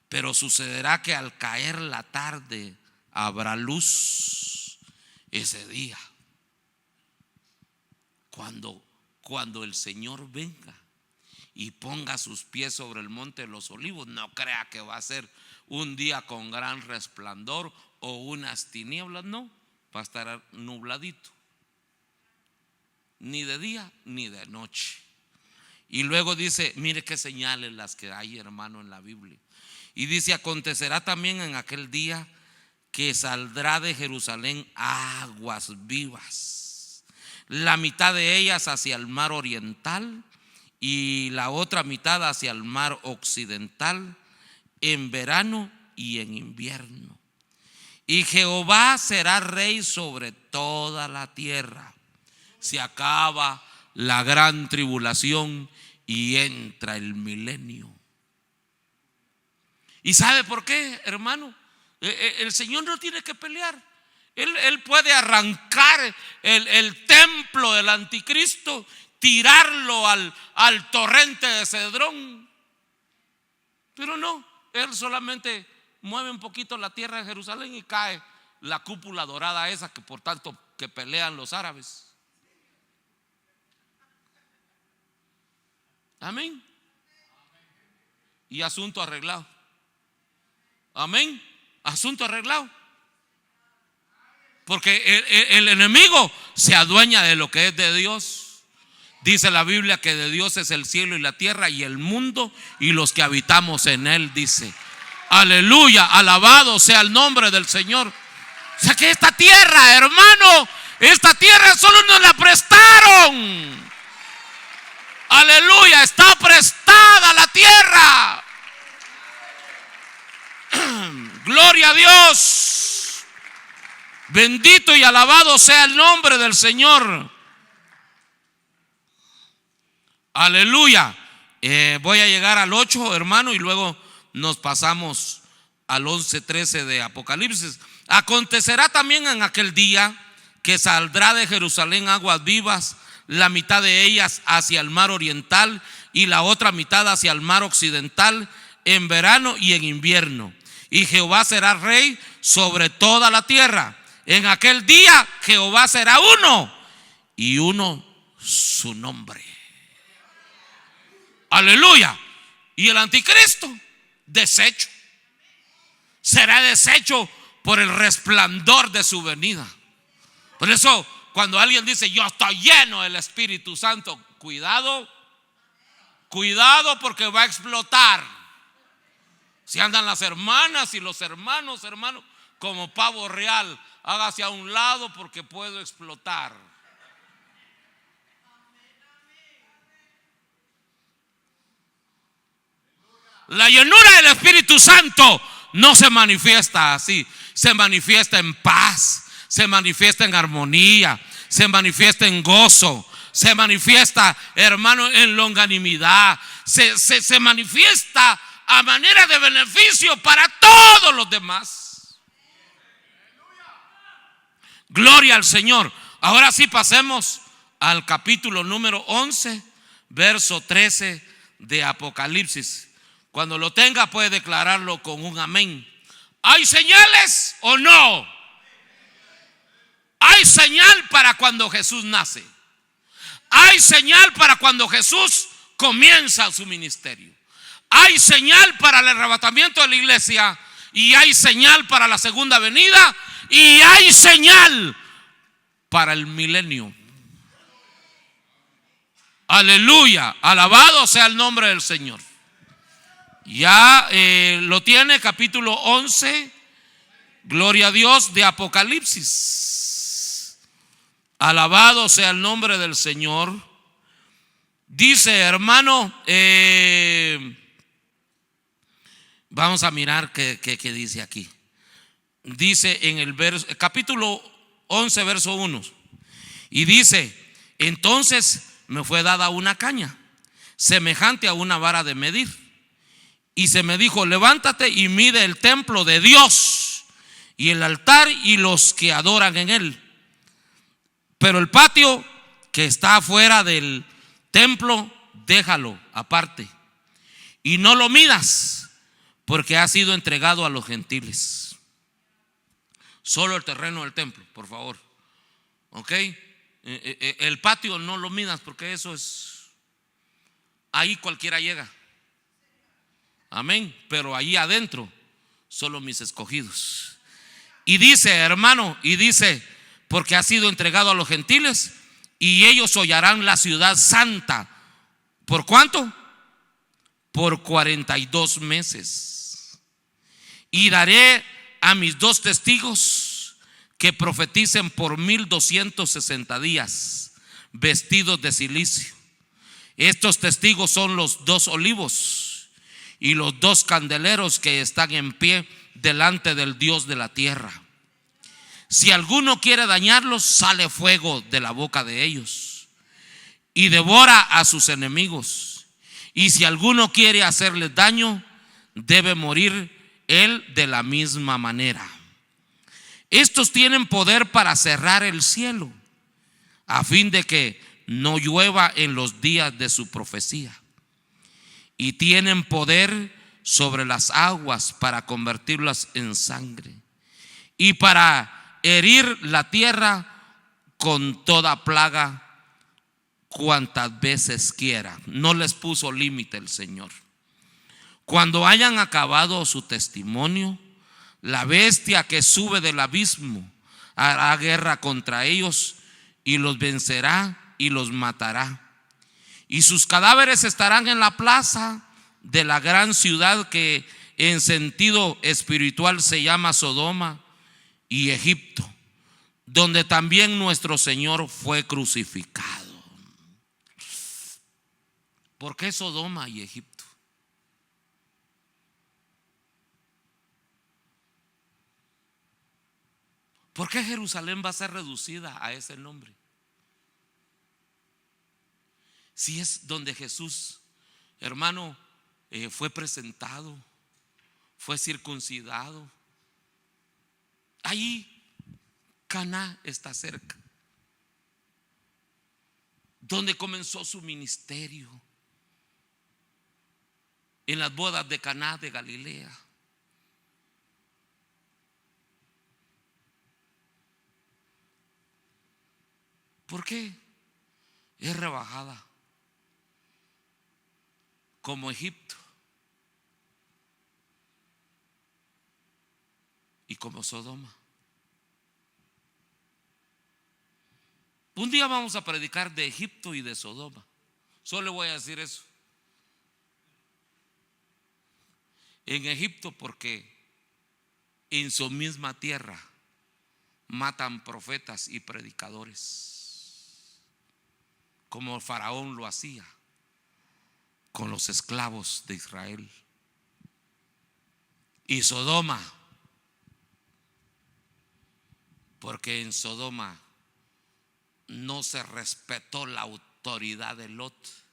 pero sucederá que al caer la tarde habrá luz. Ese día, cuando el Señor venga y ponga sus pies sobre el monte de los olivos, no crea que va a ser un día con gran resplandor o unas tinieblas, no, va a estar nubladito, ni de día ni de noche. Y luego dice, mire qué señales las que hay, hermano, en la Biblia. Y dice: acontecerá también en aquel día que saldrá de Jerusalén aguas vivas, la mitad de ellas hacia el mar oriental y la otra mitad hacia el mar occidental, en verano y en invierno. Y Jehová será rey sobre toda la tierra. Se acaba la gran tribulación y entra el milenio. ¿Y sabe por qué, hermano? El Señor no tiene que pelear. Él puede arrancar el templo del anticristo, tirarlo al torrente de Cedrón. Pero no, Él solamente mueve un poquito la tierra de Jerusalén y cae la cúpula dorada esa que por tanto que pelean los árabes. Amén. Y asunto arreglado. Amén. Asunto arreglado. Porque el enemigo se adueña de lo que es de Dios. Dice la Biblia que de Dios es el cielo y la tierra y el mundo y los que habitamos en él, dice. Aleluya, alabado sea el nombre del Señor. O sea que esta tierra, hermano, esta tierra solo nos la prestaron. Aleluya, está prestada la tierra. Gloria a Dios. Bendito y alabado sea el nombre del Señor. Aleluya. Voy a llegar al 8, hermano, y luego nos pasamos al 11:13 de Apocalipsis. Acontecerá también en aquel día que saldrá de Jerusalén aguas vivas, la mitad de ellas hacia el mar oriental y la otra mitad hacia el mar occidental, en verano y en invierno. Y Jehová será rey sobre toda la tierra. En aquel día Jehová será uno y uno su nombre. Aleluya. Y el anticristo deshecho, será deshecho por el resplandor de su venida. Por eso cuando alguien dice yo estoy lleno del Espíritu Santo, cuidado, porque va a explotar. Si andan las hermanas y los hermanos, como pavo real, hágase a un lado porque puedo explotar. La llenura del Espíritu Santo no se manifiesta así, se manifiesta en paz, se manifiesta en armonía, se manifiesta en gozo, se manifiesta, hermano, en longanimidad, se manifiesta a manera de beneficio para todos los demás. Gloria al Señor. Ahora sí pasemos al capítulo número 11, verso 13 de Apocalipsis. Cuando lo tenga puede declararlo con un amén. ¿Hay señales o no? Hay señal para cuando Jesús nace. Hay señal para cuando Jesús comienza su ministerio. Hay señal para el arrebatamiento de la iglesia. Y hay señal para la segunda venida. Y hay señal para el milenio. Aleluya. Alabado sea el nombre del Señor. Ya lo tiene, capítulo 11, gloria a Dios, de Apocalipsis. Alabado sea el nombre del Señor. Dice, hermano, vamos a mirar qué dice aquí. Dice en el capítulo 11, verso 1. Y dice, entonces me fue dada una caña, semejante a una vara de medir. Y se me dijo, levántate y mide el templo de Dios y el altar y los que adoran en él. Pero el patio que está afuera del templo, déjalo aparte. Y no lo midas, porque ha sido entregado a los gentiles. Solo el terreno del templo, por favor. ¿Ok? El patio no lo midas, porque eso es, ahí cualquiera llega. Amén. Pero ahí adentro solo mis escogidos. Y dice, hermano, y dice, porque ha sido entregado a los gentiles y ellos hollarán la ciudad santa. ¿Por cuánto? Por 42 meses. Y daré a mis 2 testigos que profeticen por 1260 días, vestidos de cilicio. Estos testigos son los 2 olivos y los 2 candeleros que están en pie delante del Dios de la tierra. Si alguno quiere dañarlos, sale fuego de la boca de ellos y devora a sus enemigos. Y si alguno quiere hacerles daño, debe morir él de la misma manera. Estos tienen poder para cerrar el cielo, a fin de que no llueva en los días de su profecía. Y tienen poder sobre las aguas para convertirlas en sangre y para herir la tierra con toda plaga cuantas veces quiera. No les puso límite el Señor. Cuando hayan acabado su testimonio, la bestia que sube del abismo hará guerra contra ellos y los vencerá y los matará. Y sus cadáveres estarán en la plaza de la gran ciudad que en sentido espiritual se llama Sodoma y Egipto, donde también nuestro Señor fue crucificado. ¿Por qué Sodoma y Egipto? ¿Por qué Jerusalén va a ser reducida a ese nombre? Si es donde Jesús, hermano, fue presentado, fue circuncidado. Ahí Caná está cerca, donde comenzó su ministerio, en las bodas de Caná de Galilea. ¿Por qué es rebajada como Egipto y como Sodoma? Un día vamos a predicar de Egipto y de Sodoma. Solo le voy a decir eso. En Egipto porque en su misma tierra matan profetas y predicadores, como Faraón lo hacía con los esclavos de Israel. Y Sodoma, porque en Sodoma no se respetó la autoridad de Lot.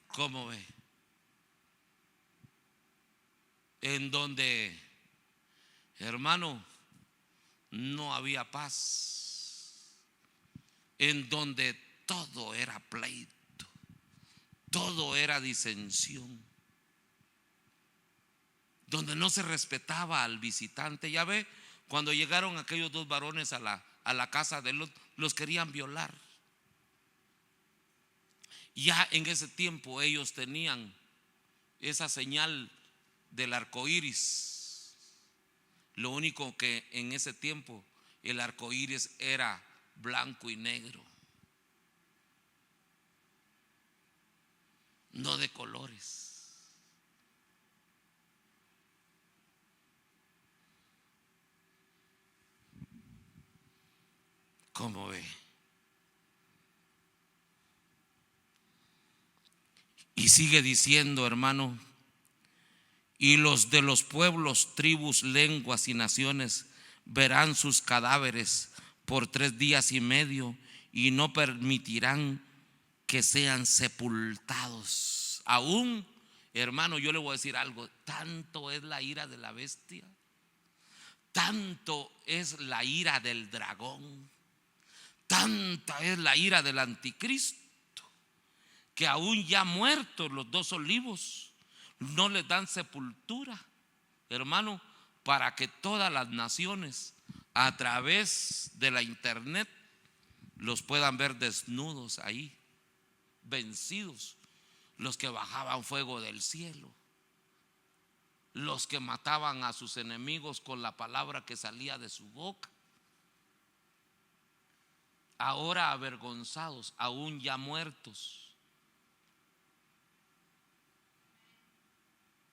¿Cómo ve? En donde, hermano, no había paz, en donde todo era pleito, todo era disensión, donde no se respetaba al visitante. Ya ve, cuando llegaron aquellos dos varones a la casa de Lot, los querían violar. Ya en ese tiempo ellos tenían esa señal del arco iris. Lo único que en ese tiempo el arco iris era blanco y negro, no de colores. ¿Cómo ve? Y sigue diciendo, hermano, y los de los pueblos, tribus, lenguas y naciones verán sus cadáveres por 3 días y medio y no permitirán que sean sepultados. Aún, hermano, yo le voy a decir algo: tanto es la ira de la bestia, tanto es la ira del dragón, tanta es la ira del anticristo, que aún ya muertos los 2 olivos no les dan sepultura, hermano, para que todas las naciones a través de la internet los puedan ver desnudos ahí, vencidos, los que bajaban fuego del cielo, los que mataban a sus enemigos con la palabra que salía de su boca, ahora avergonzados, aún ya muertos.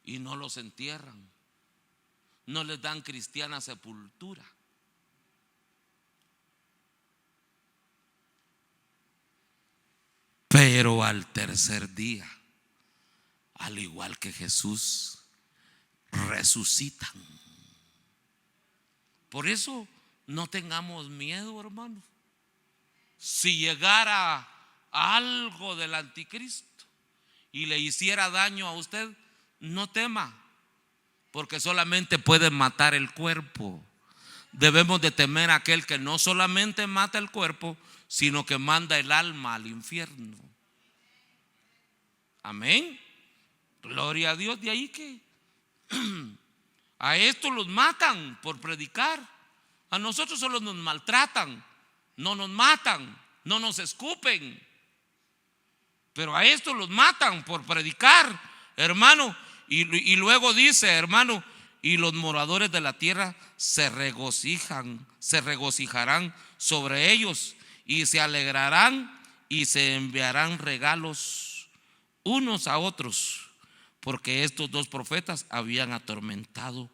Y no los entierran, no les dan cristiana sepultura. Pero al tercer día, al igual que Jesús, resucitan. Por eso no tengamos miedo, hermano. Si llegara algo del anticristo y le hiciera daño a usted, no tema, porque solamente puede matar el cuerpo. Debemos de temer a aquel que no solamente mata el cuerpo, sino que manda el alma al infierno. Amén. Gloria a Dios. De ahí que a estos los matan por predicar. A nosotros solo nos maltratan, no nos matan, no nos escupen. Pero a estos los matan por predicar, hermano. Y luego dice, hermano, y los moradores de la tierra se regocijarán sobre ellos y se alegrarán y se enviarán regalos unos a otros, porque estos 2 profetas habían atormentado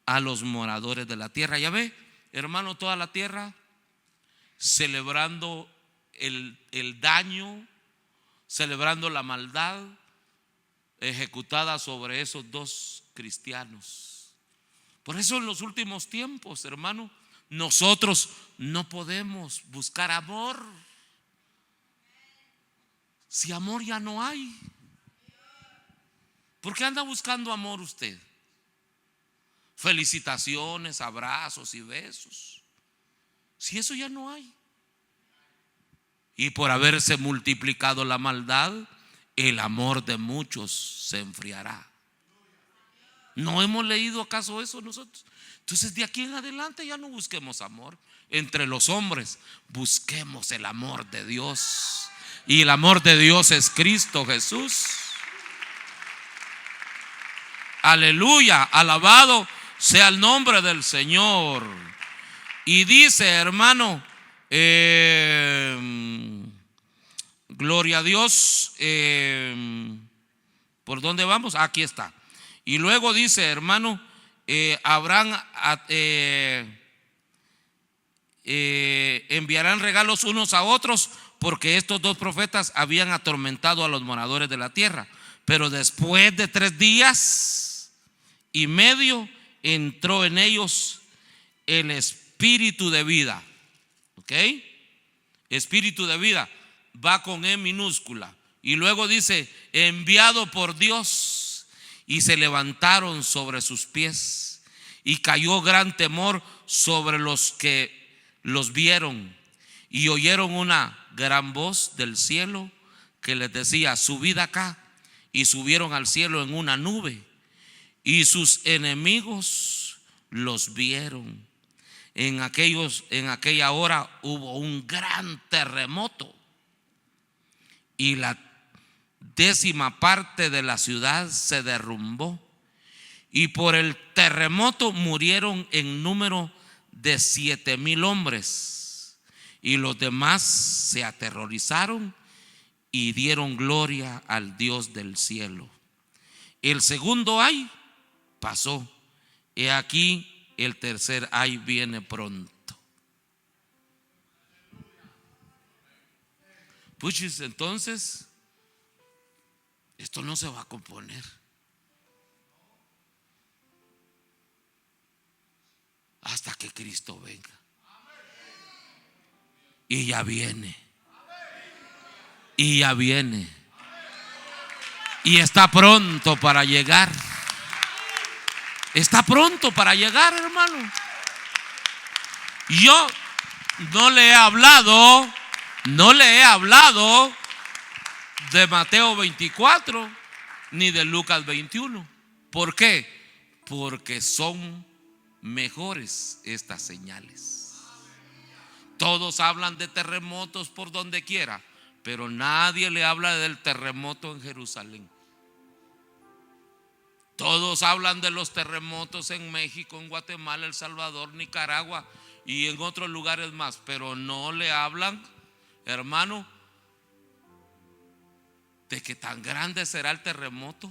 a los moradores de la tierra. Ya ve, hermano, toda la tierra celebrando el daño, celebrando la maldad ejecutada sobre esos 2 cristianos. Por eso en los últimos tiempos, hermano, nosotros no podemos buscar amor si amor ya no hay. ¿Por qué anda buscando amor usted? Felicitaciones, abrazos y besos, si eso ya no hay. Y por haberse multiplicado la maldad, el amor de muchos se enfriará. ¿No hemos leído acaso eso nosotros? Entonces de aquí en adelante ya no busquemos amor entre los hombres, busquemos el amor de Dios. Y el amor de Dios es Cristo Jesús. Aleluya, alabado sea el nombre del Señor. Y dice, hermano, Gloria a Dios. ¿Por dónde vamos? Aquí está. Y luego dice, hermano, Abraham enviarán regalos unos a otros, porque estos dos profetas habían atormentado a los moradores de la tierra. Pero después de 3 días y medio entró en ellos el espíritu de vida. ¿Ok? Espíritu de vida va con E minúscula. Y luego dice, enviado por Dios, y se levantaron sobre sus pies, y cayó gran temor sobre los que los vieron, y oyeron una gran voz del cielo que les decía, subid acá. Y subieron al cielo en una nube, y sus enemigos los vieron. En aquella hora hubo un gran terremoto, y la 10ª parte de la ciudad se derrumbó, y por el terremoto murieron en número de 7,000 hombres, y los demás se aterrorizaron y dieron gloria al Dios del cielo. El segundo ay pasó, y aquí el tercer ay viene pronto. Pues entonces esto no se va a componer. Hasta que Cristo venga. Y ya viene. Y ya viene. Y está pronto para llegar. Está pronto para llegar, hermano. Yo no le he hablado de Mateo 24 ni de Lucas 21. ¿Por qué? Porque son mejores estas señales. Todos hablan de terremotos por donde quiera, pero nadie le habla del terremoto en Jerusalén. Todos hablan de los terremotos en México, en Guatemala, El Salvador, Nicaragua y en otros lugares más, pero no le hablan, hermano, de que tan grande será el terremoto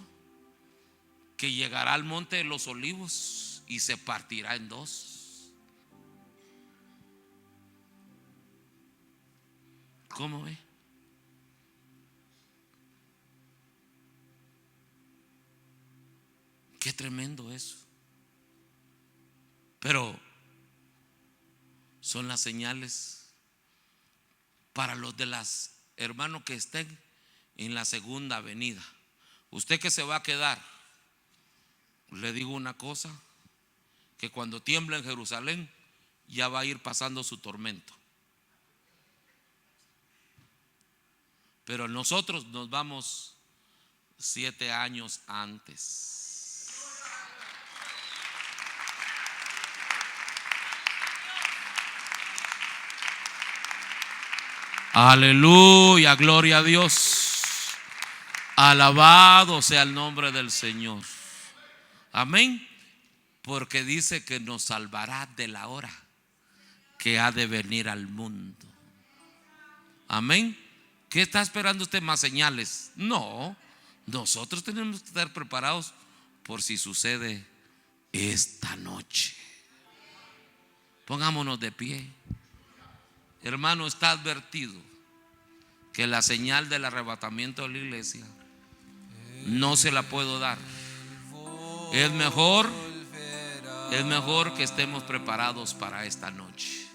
que llegará al monte de los Olivos y se partirá en 2. ¿Cómo ve? Qué tremendo eso. Pero son las señales para los de las hermanos que estén en la segunda venida. Usted que se va a quedar, le digo una cosa, que cuando tiembla en Jerusalén ya va a ir pasando su tormento. Pero nosotros nos vamos 7 años antes. Aleluya, gloria a Dios. Alabado sea el nombre del Señor. Amén. Porque dice que nos salvará de la hora que ha de venir al mundo. Amén. ¿Qué está esperando usted? ¿Más señales? No, nosotros tenemos que estar preparados por si sucede esta noche. Pongámonos de pie. Hermano, está advertido que la señal del arrebatamiento de la iglesia no se la puedo dar. Es mejor que estemos preparados para esta noche.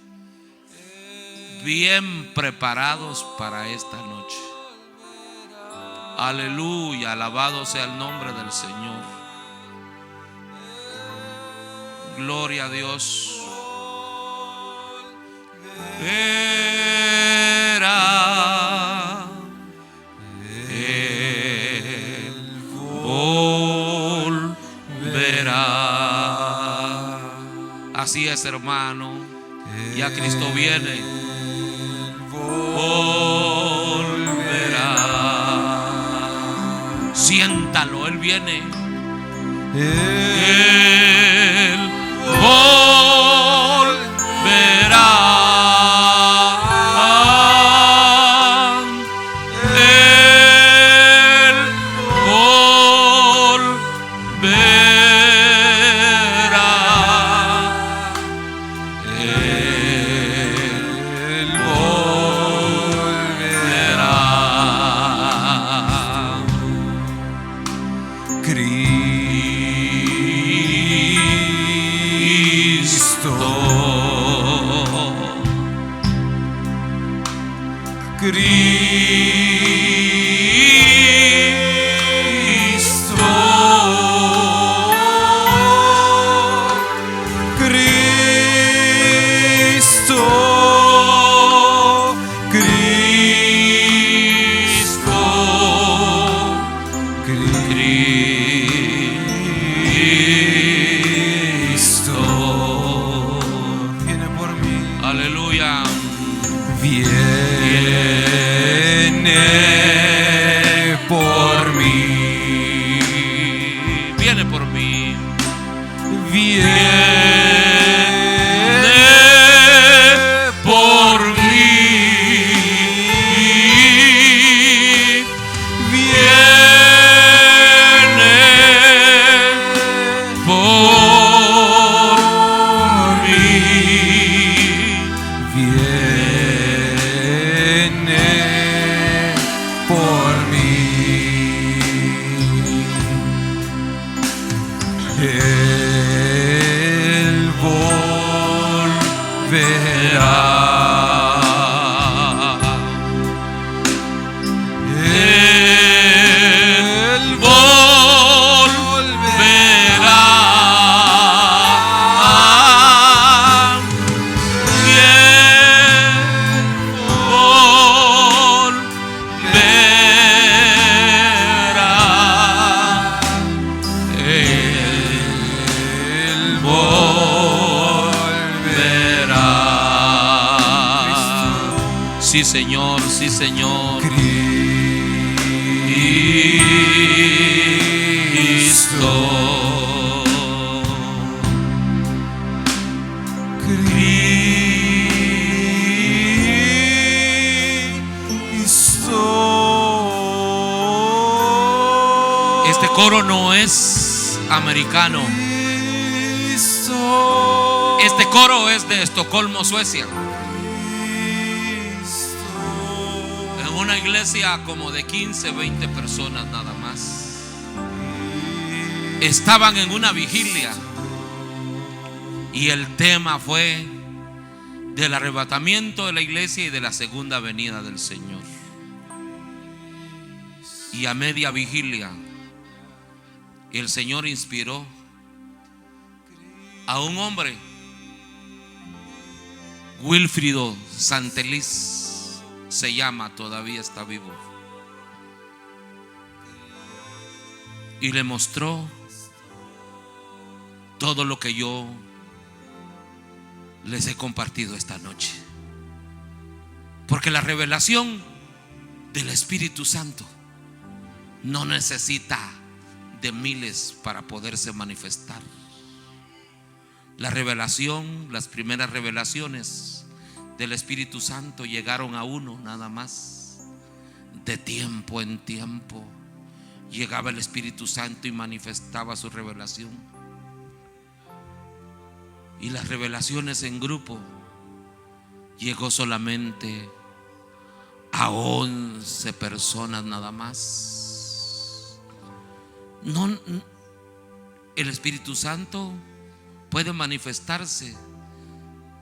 Bien preparados para esta noche. Aleluya, alabado sea el nombre del Señor. Gloria a Dios. Verá, Él volverá. Así es, hermano. Ya Cristo viene. Volverá. Siéntalo, Él viene. Él volverá. Sí, Señor, sí, Señor. Cristo. Este coro no es americano. Este coro es de Estocolmo, Suecia. En una iglesia como de 15, 20 personas nada más. Estaban en una vigilia y el tema fue del arrebatamiento de la iglesia y de la segunda venida del Señor. Y a media vigilia el Señor inspiró a un hombre, Wilfrido Santeliz se llama, todavía está vivo, y le mostró todo lo que yo les he compartido esta noche. Porque la revelación del Espíritu Santo no necesita de miles para poderse manifestar. La revelación, las primeras revelaciones del Espíritu Santo llegaron a uno nada más. De tiempo en tiempo llegaba el Espíritu Santo y manifestaba su revelación. Y las revelaciones en grupo llegó solamente a 11 personas nada más. No, el Espíritu Santo puede manifestarse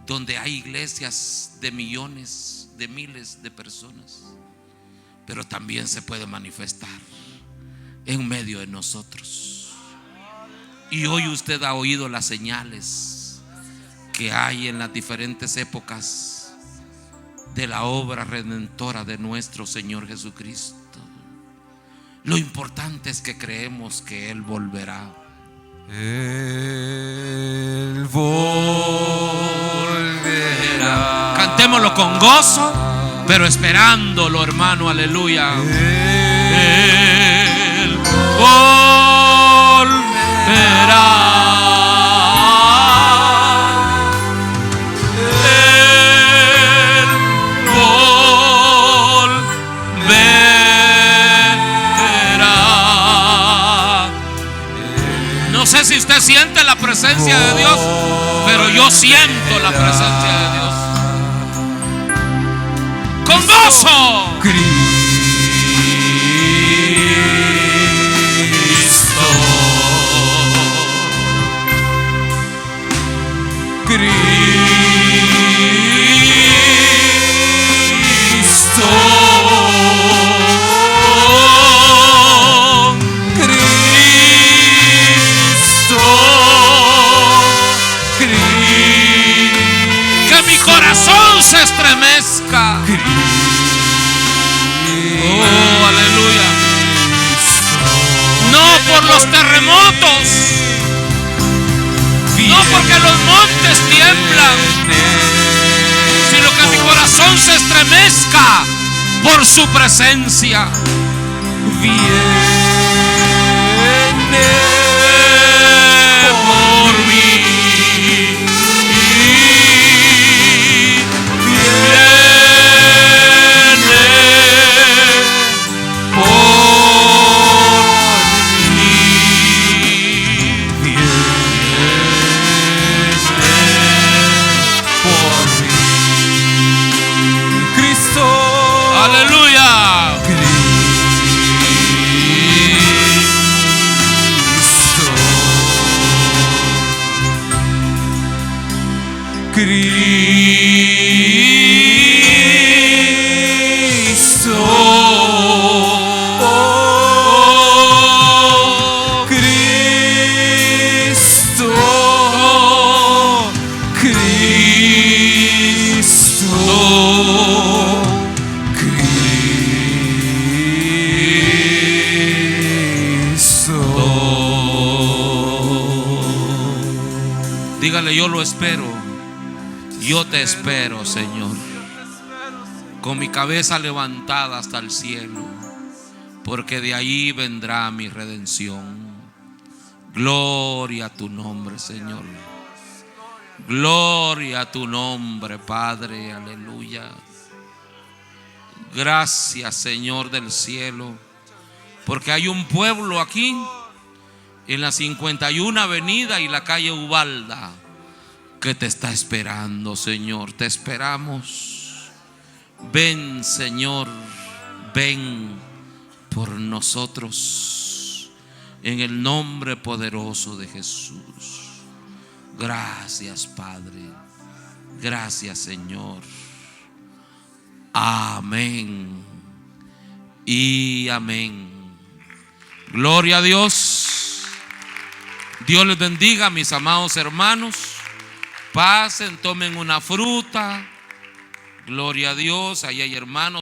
donde hay iglesias de millones, de miles de personas, pero también se puede manifestar en medio de nosotros. Y hoy usted ha oído las señales que hay en las diferentes épocas de la obra redentora de nuestro Señor Jesucristo. Lo importante es que creemos que Él volverá. Él volverá. Cantémoslo con gozo, pero esperándolo, hermano, aleluya. Él volverá. No sé si usted siente la presencia de Dios, pero yo siento la presencia de Dios. ¡Con gozo! Cristo. Cristo. baja por su presencia. Viene Por mí. Aleluya. Cristo, Cristo, Dígale, yo lo espero. Yo te espero, Señor, con mi cabeza levantada hasta el cielo, porque de ahí vendrá mi redención. Gloria a tu nombre, Señor. Gloria a tu nombre, Padre. Aleluya. Gracias, Señor del cielo, porque hay un pueblo aquí en la 51 Avenida y la calle Ubalda que te está esperando, Señor. Te esperamos. Ven, Señor, ven por nosotros en el nombre poderoso de Jesús. Gracias, Padre. Gracias, Señor. Amén y amén. Gloria a Dios. Dios les bendiga, mis amados hermanos. Pasen, tomen una fruta. Gloria a Dios. Ahí hay hermanos.